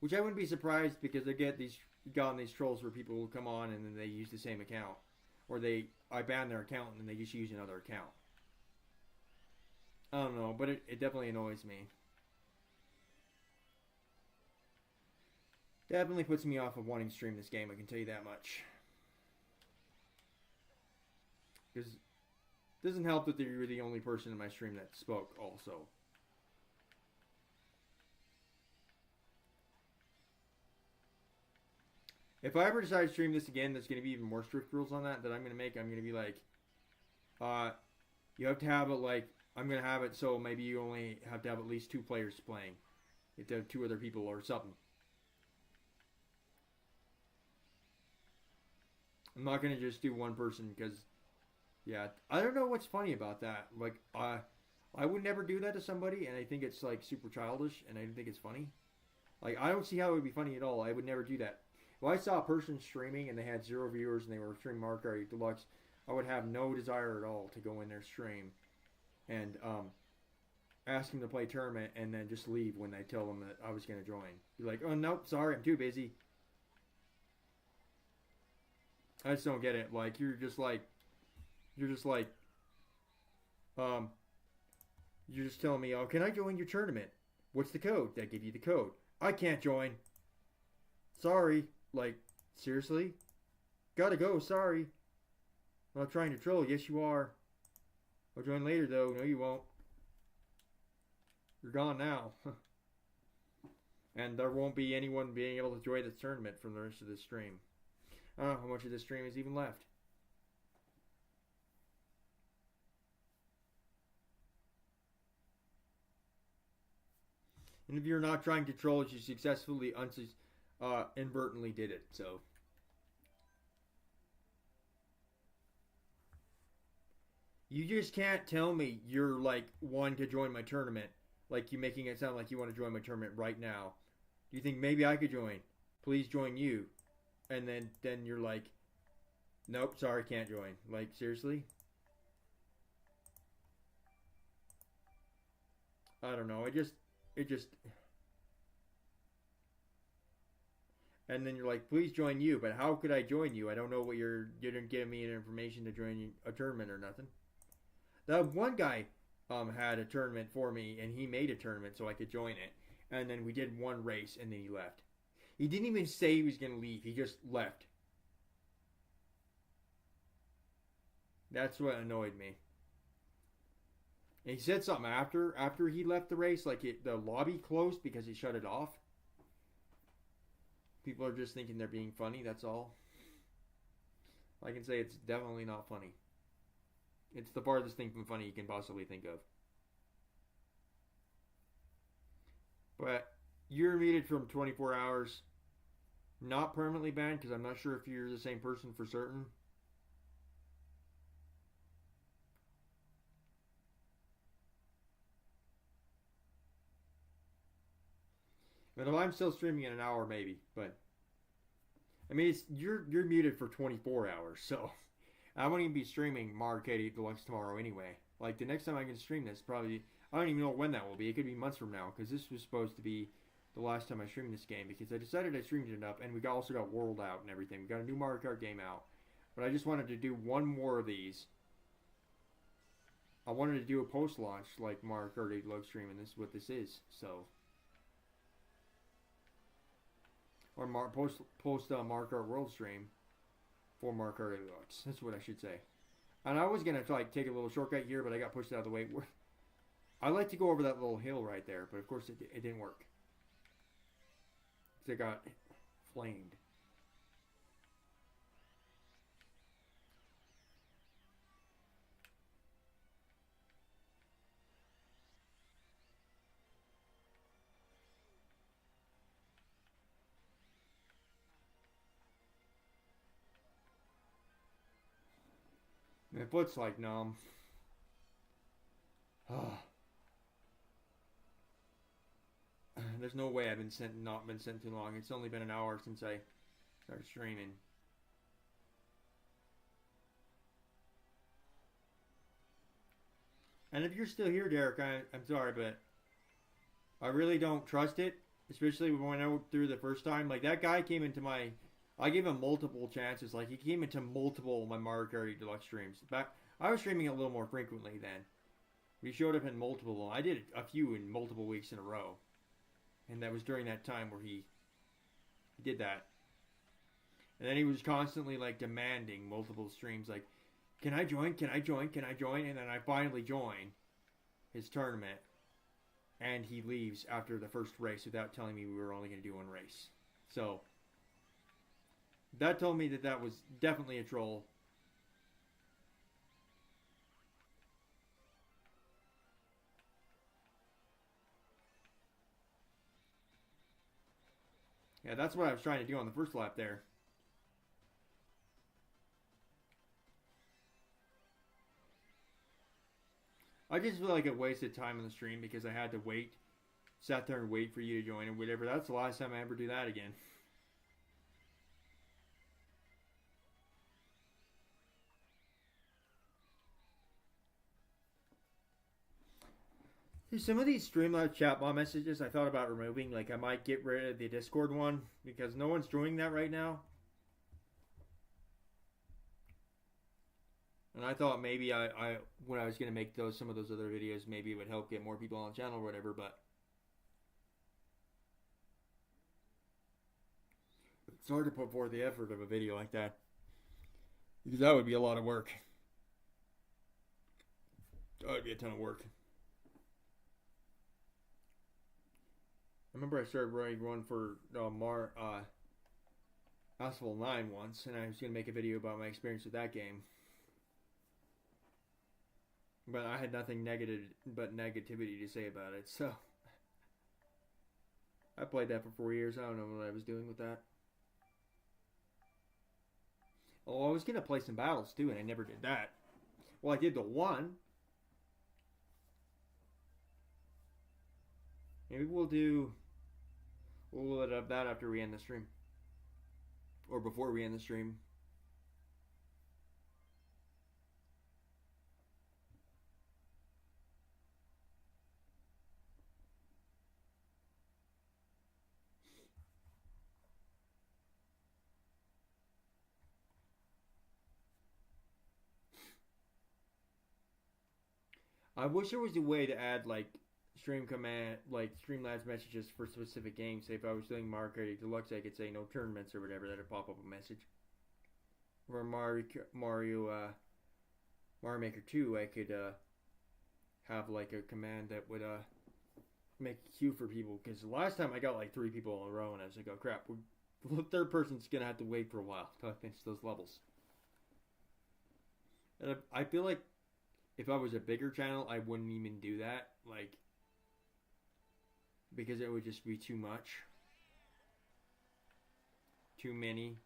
Speaker 1: Which I wouldn't be surprised because they get these gotten these trolls where people will come on and then they use the same account, or I ban their account and then they just use another account. I don't know, but it definitely annoys me. Definitely puts me off of wanting to stream this game. I can tell you that much. Because it doesn't help that you're the only person in my stream that spoke. Also. If I ever decide to stream this again, there's going to be even more strict rules on that I'm going to make. I'm going to be like, you have to have it like, I'm going to have it so maybe you only have to have at least 2 players playing. You have to have 2 other people or something. I'm not going to just do one person because, yeah, I don't know what's funny about that. Like, I would never do that to somebody, and I think it's like super childish, and I don't think it's funny. Like, I don't see how it would be funny at all. I would never do that. If I saw a person streaming and they had 0 viewers and they were streaming Mario Kart Deluxe, I would have no desire at all to go in their stream and ask them to play tournament and then just leave when they tell them that I was going to join. Be like, oh, nope, sorry, I'm too busy. I just don't get it. Like, you're just telling me, oh, can I join your tournament? What's the code? They give you the code. I can't join. Sorry. Like, seriously? Gotta go, sorry. I'm not trying to troll. Yes, you are. I'll join later, though. No, you won't. You're gone now. And there won't be anyone being able to join this tournament from the rest of this stream. I don't know how much of this stream is even left. And if you're not trying to troll, you successfully inadvertently did it. So you just can't tell me you're like wanting to join my tournament. Like you making it sound like you want to join my tournament right now. Do you think maybe I could join? Please join you. And then you're like, nope, sorry, can't join. Like, seriously? I don't know. It just. And then you're like, please join you. But how could I join you? I don't know what you didn't give me any information to join a tournament or nothing. That one guy had a tournament for me, and he made a tournament so I could join it. And then we did one race, and then he left. He didn't even say he was going to leave. He just left. That's what annoyed me. And he said something after he left the race, like the lobby closed because he shut it off. People are just thinking they're being funny, that's all. I can say it's definitely not funny. It's the farthest thing from funny you can possibly think of. But you're muted from 24 hours. Not permanently banned because I'm not sure if you're the same person for certain. But if I'm still streaming in an hour, maybe. But I mean, you're muted for 24 hours, so I won't even be streaming Mario Kart Deluxe tomorrow anyway. Like the next time I can stream this, probably I don't even know when that will be. It could be months from now because this was supposed to be the last time I streamed this game because I decided I streamed it up and we also got World out and everything. We got a new Mario Kart game out, but I just wanted to do one more of these. I wanted to do a post-launch like Mario Kart Deluxe stream, and this is what this is. So. Or post Mario Kart World stream for Mario Kart Deluxe. That's what I should say. And I was gonna like take a little shortcut here, but I got pushed out of the way. I like to go over that little hill right there, but of course it didn't work. It got flamed. My foot's like numb. There's no way I've not been sent too long. It's only been an hour since I started streaming. And if you're still here, Derek, I'm sorry, but I really don't trust it. especially when I went through the first time. Like that guy came into my, I gave him multiple chances. Like he came into multiple of my Mario Kart Deluxe streams. Back, I was streaming a little more frequently then. He showed up in multiple. I did a few in multiple weeks in a row, and that was during that time where he did that. And then he was constantly like demanding multiple streams, like, "Can I join? Can I join? Can I join?" And then I finally join his tournament, and he leaves after the first race without telling me we were only going to do one race. So that told me that that was definitely a troll. Yeah, that's what I was trying to do on the first lap there. I just feel like it wasted time on the stream because I had to wait, sat there and wait for you to join and whatever. That's the last time I ever do that again. Some of these Streamlabs chatbot messages I thought about removing. Like I might get rid of the Discord one because no one's joining that right now. And I thought maybe I when I was gonna make those some of those other videos, maybe it would help get more people on the channel or whatever. But it's hard to put forth the effort of a video like that because that would be a lot of work. That would be a ton of work. I remember I started writing one for Asphalt 9 once, and I was going to make a video about my experience with that game. But I had nothing negative but negativity to say about it, so I played that for 4 years. I don't know what I was doing with that. Oh, I was going to play some battles too, and I never did that. Well, I did the one. Maybe we'll load up that after we end the stream. Or before we end the stream. I wish there was a way to add like Streamlabs messages for specific games. Say if I was doing Mario Kart Deluxe, I could say no tournaments or whatever. That'd pop up a message. For Mario Maker 2, I could have like a command that would make a queue for people. Because the last time I got like 3 people in a row, and I was like, oh crap, the third person's gonna have to wait for a while to finish those levels. And I feel like if I was a bigger channel, I wouldn't even do that. Like, because it would just be too much. Too many.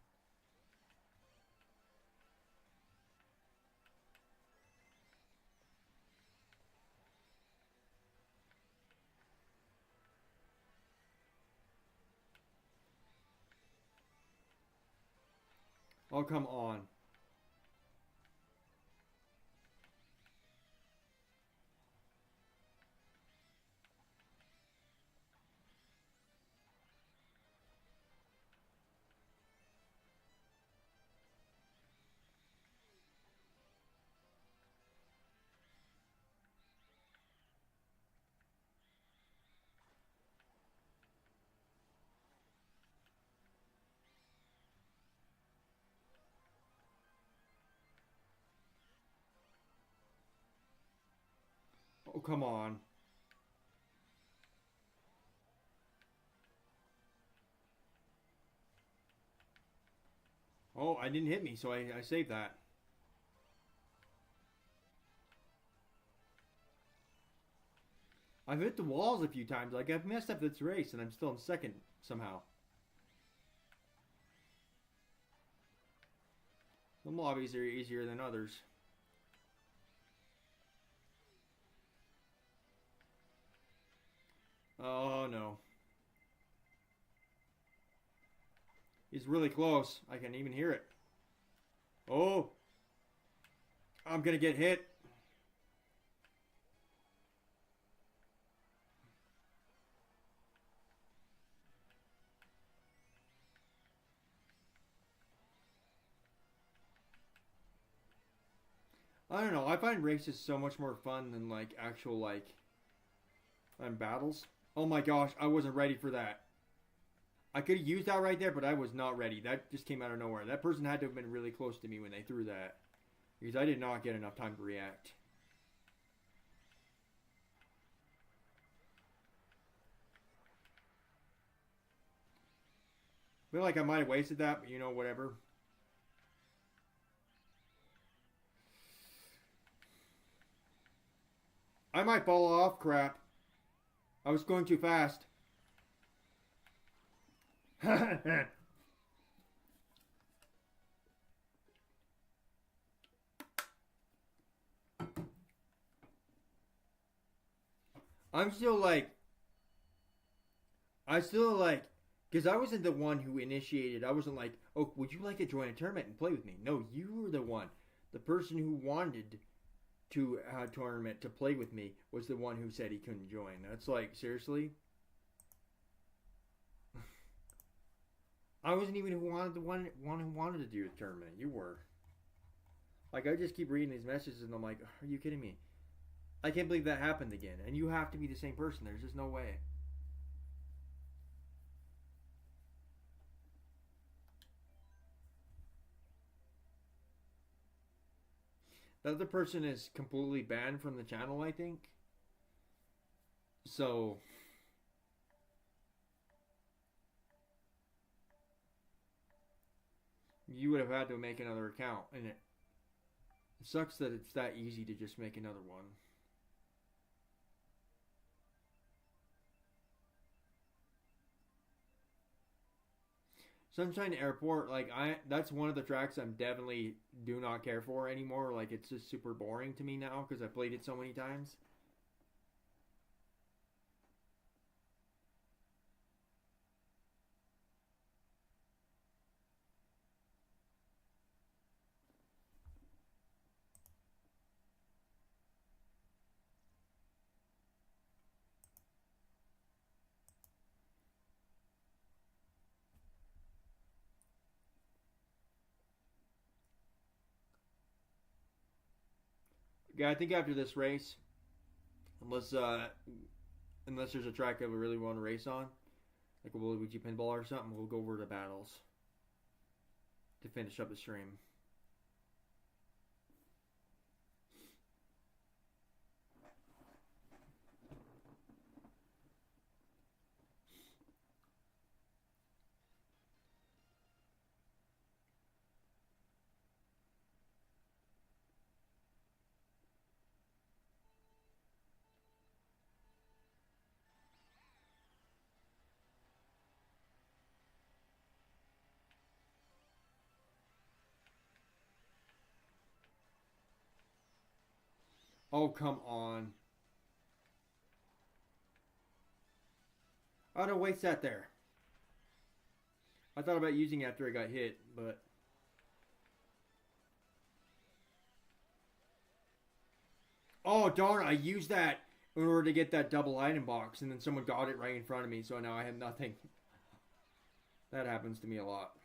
Speaker 1: Oh, come on. Oh, come on. Oh, I didn't hit me, so I saved that. I've hit the walls a few times. Like, I've messed up this race, and I'm still in second somehow. Some lobbies are easier than others. Oh, no. He's really close. I can even hear it. Oh! I'm gonna get hit. I don't know. I find races so much more fun than like actual like battles. Oh my gosh, I wasn't ready for that. I could have used that right there, but I was not ready. That just came out of nowhere. That person had to have been really close to me when they threw that because I did not get enough time to react. I feel like I might have wasted that, but you know, whatever. I might fall off. Crap. I was going too fast. I'm still like, I still like, because I wasn't the one who initiated. I wasn't like, oh, would you like to join a tournament and play with me? No, you were the one. The person who wanted to a tournament to play with me was the one who said he couldn't join. That's like, seriously? I wasn't even who wanted the one who wanted to do the tournament. You were. Like, I just keep reading these messages and I'm like, are you kidding me? I can't believe that happened again. And you have to be the same person. There's just no way. The other person is completely banned from the channel, I think. So you would have had to make another account, and it sucks that it's that easy to just make another one. Sunshine Airport, like that's one of the tracks I'm definitely do not care for anymore. Like it's just super boring to me now because I played it so many times. Yeah, I think after this race, unless unless there's a track that we really want to race on, like a Waluigi pinball or something, we'll go over to battles to finish up the stream. Oh come on! Oh no, waste that there. I thought about using it after I got hit, but oh darn! I used that in order to get that double item box, and then someone got it right in front of me, so now I have nothing. That happens to me a lot.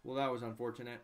Speaker 1: Well, that was unfortunate.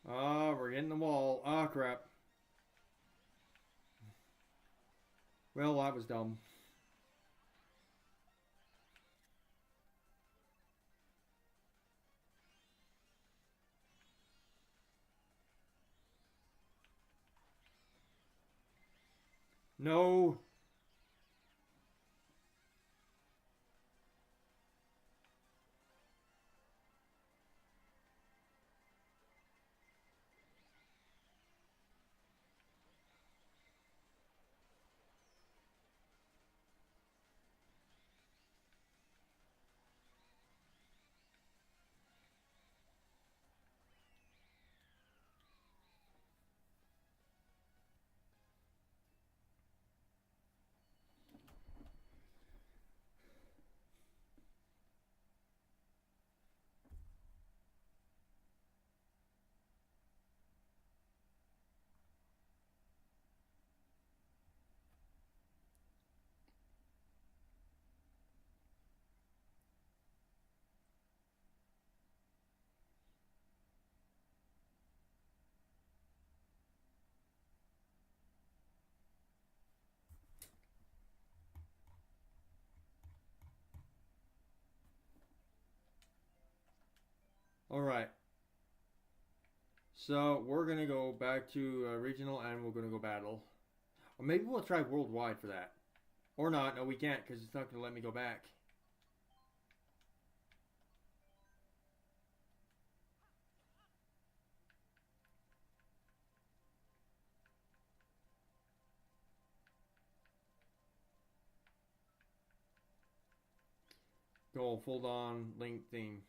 Speaker 1: Uh, we're getting the wall. Ah, crap. Well, that was dumb. No. All right. So we're gonna go back to regional, and we're gonna go battle. Or maybe we'll try worldwide for that. Or not. No, we can't because it's not gonna let me go back. Go full on Link theme.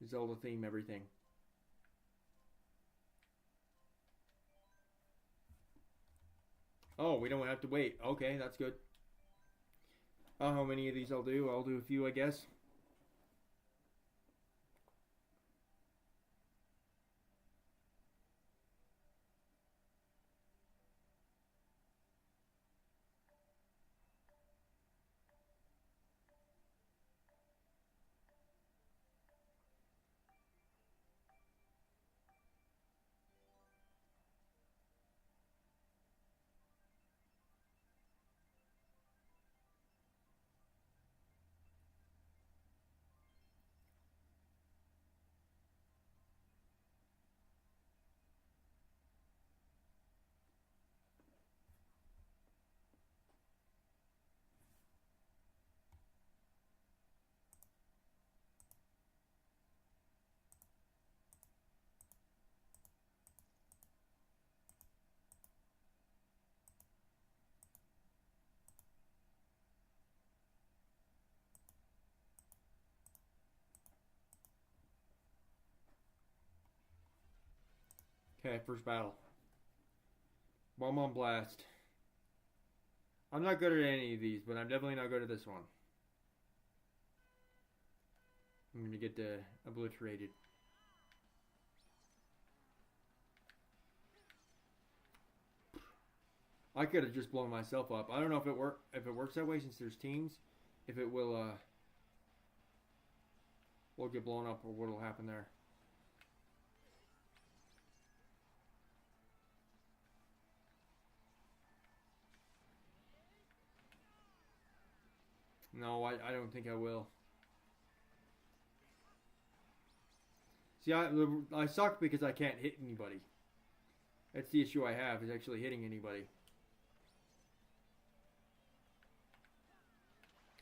Speaker 1: Zelda theme, everything. Oh, we don't have to wait. Okay, that's good. How many of these I'll do? I'll do a few, I guess. Okay, first battle. Bomb on blast. I'm not good at any of these, but I'm definitely not good at this one. I'm gonna get obliterated. I could have just blown myself up. I don't know if it works that way since there's teams. If it will get blown up or what'll happen there. No, I don't think I will. See, I suck because I can't hit anybody. That's the issue I have, is actually hitting anybody.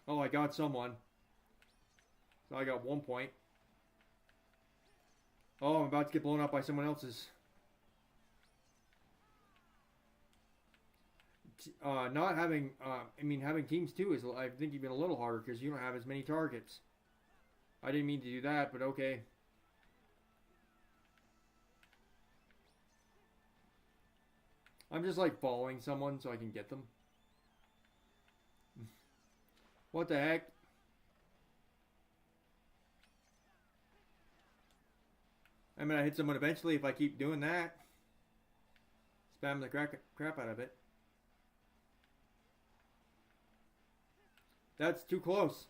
Speaker 1: Oh, I got someone. So I got 1 point. Oh, I'm about to get blown up by someone else's. Not having, having teams too is, I think, even a little harder because you don't have as many targets. I didn't mean to do that, but okay. I'm just like following someone so I can get them. What the heck? I'm gonna hit someone eventually if I keep doing that. Spam the crap out of it. That's too close.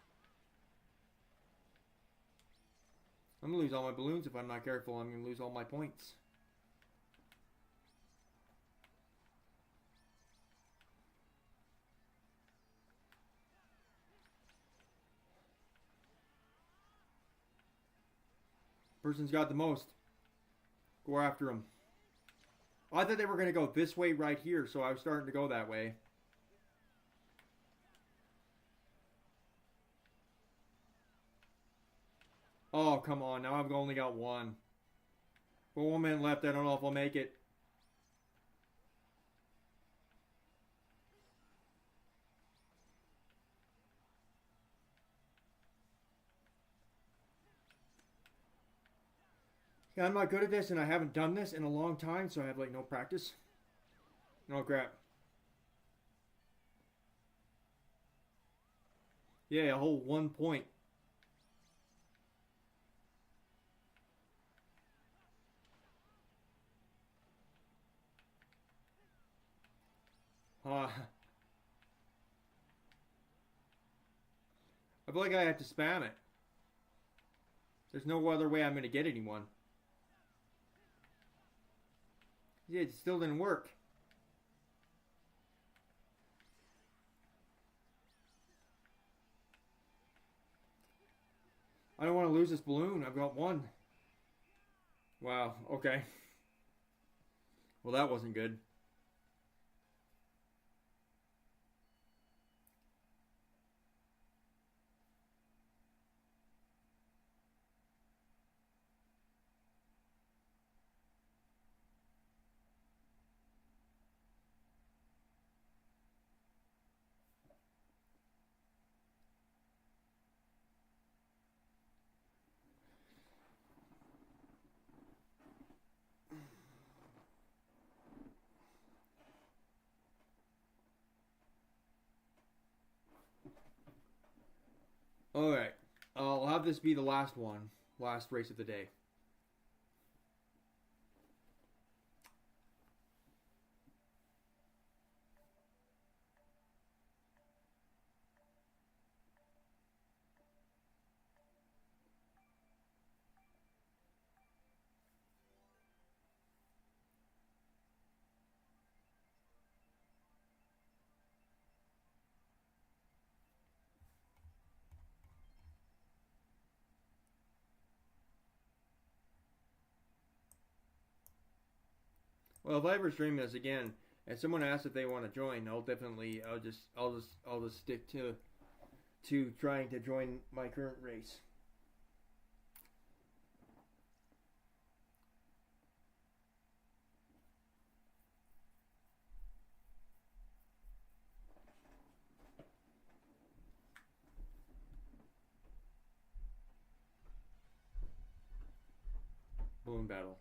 Speaker 1: I'm gonna lose all my balloons if I'm not careful. I'm gonna lose all my points. Person's got the most. Go after him. I thought they were going to go this way right here, so I was starting to go that way. Oh, come on. Now I've only got one. But 1 minute left. I don't know if I'll make it. Yeah, I'm not good at this, and I haven't done this in a long time, so I have, like, no practice. Oh, crap. Yeah, a whole 1 point. I feel like I have to spam it. There's no other way I'm going to get anyone. Yeah, it still didn't work. I don't want to lose this balloon. I've got one. Wow, okay. Well, that wasn't good. Alright. I'll have this be the last one. Last race of the day. Well, if I ever stream this again, and someone asks if they want to join, I'll just stick to trying to join my current race. Balloon battle.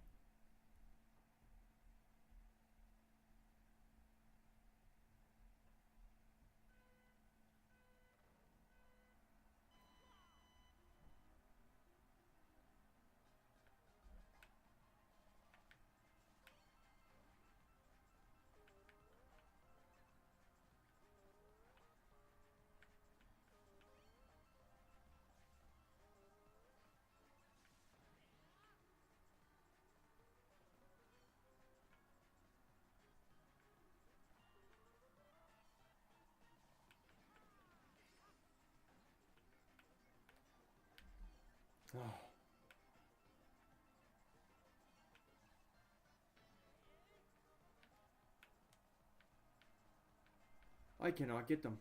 Speaker 1: Oh, I cannot get them.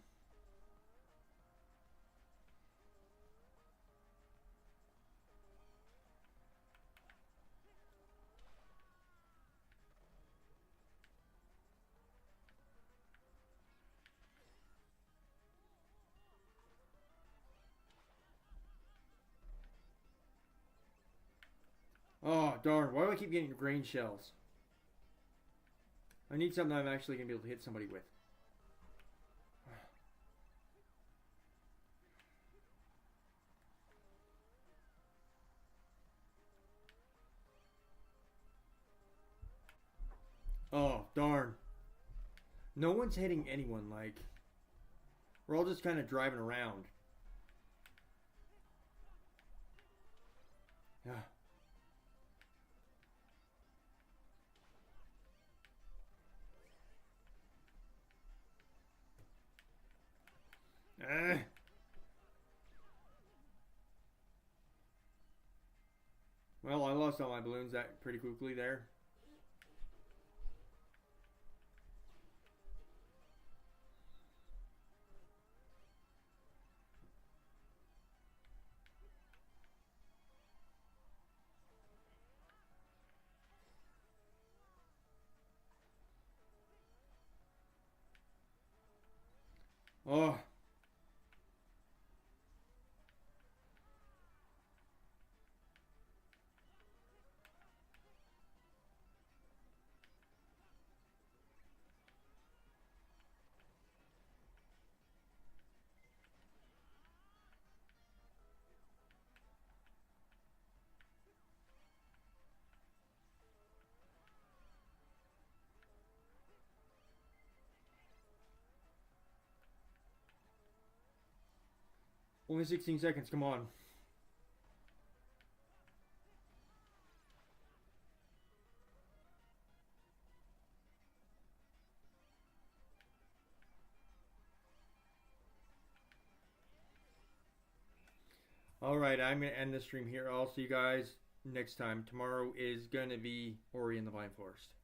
Speaker 1: Oh, darn. Why do I keep getting grain shells? I need something I'm actually going to be able to hit somebody with. Oh, darn. No one's hitting anyone, like. We're all just kind of driving around. Yeah. Eh. Well, I lost all my balloons that pretty quickly there. Oh, only 16 seconds. Come on. All right, I'm gonna end the stream here. I'll see you guys next time. Tomorrow is gonna be Ori and the Blind Forest.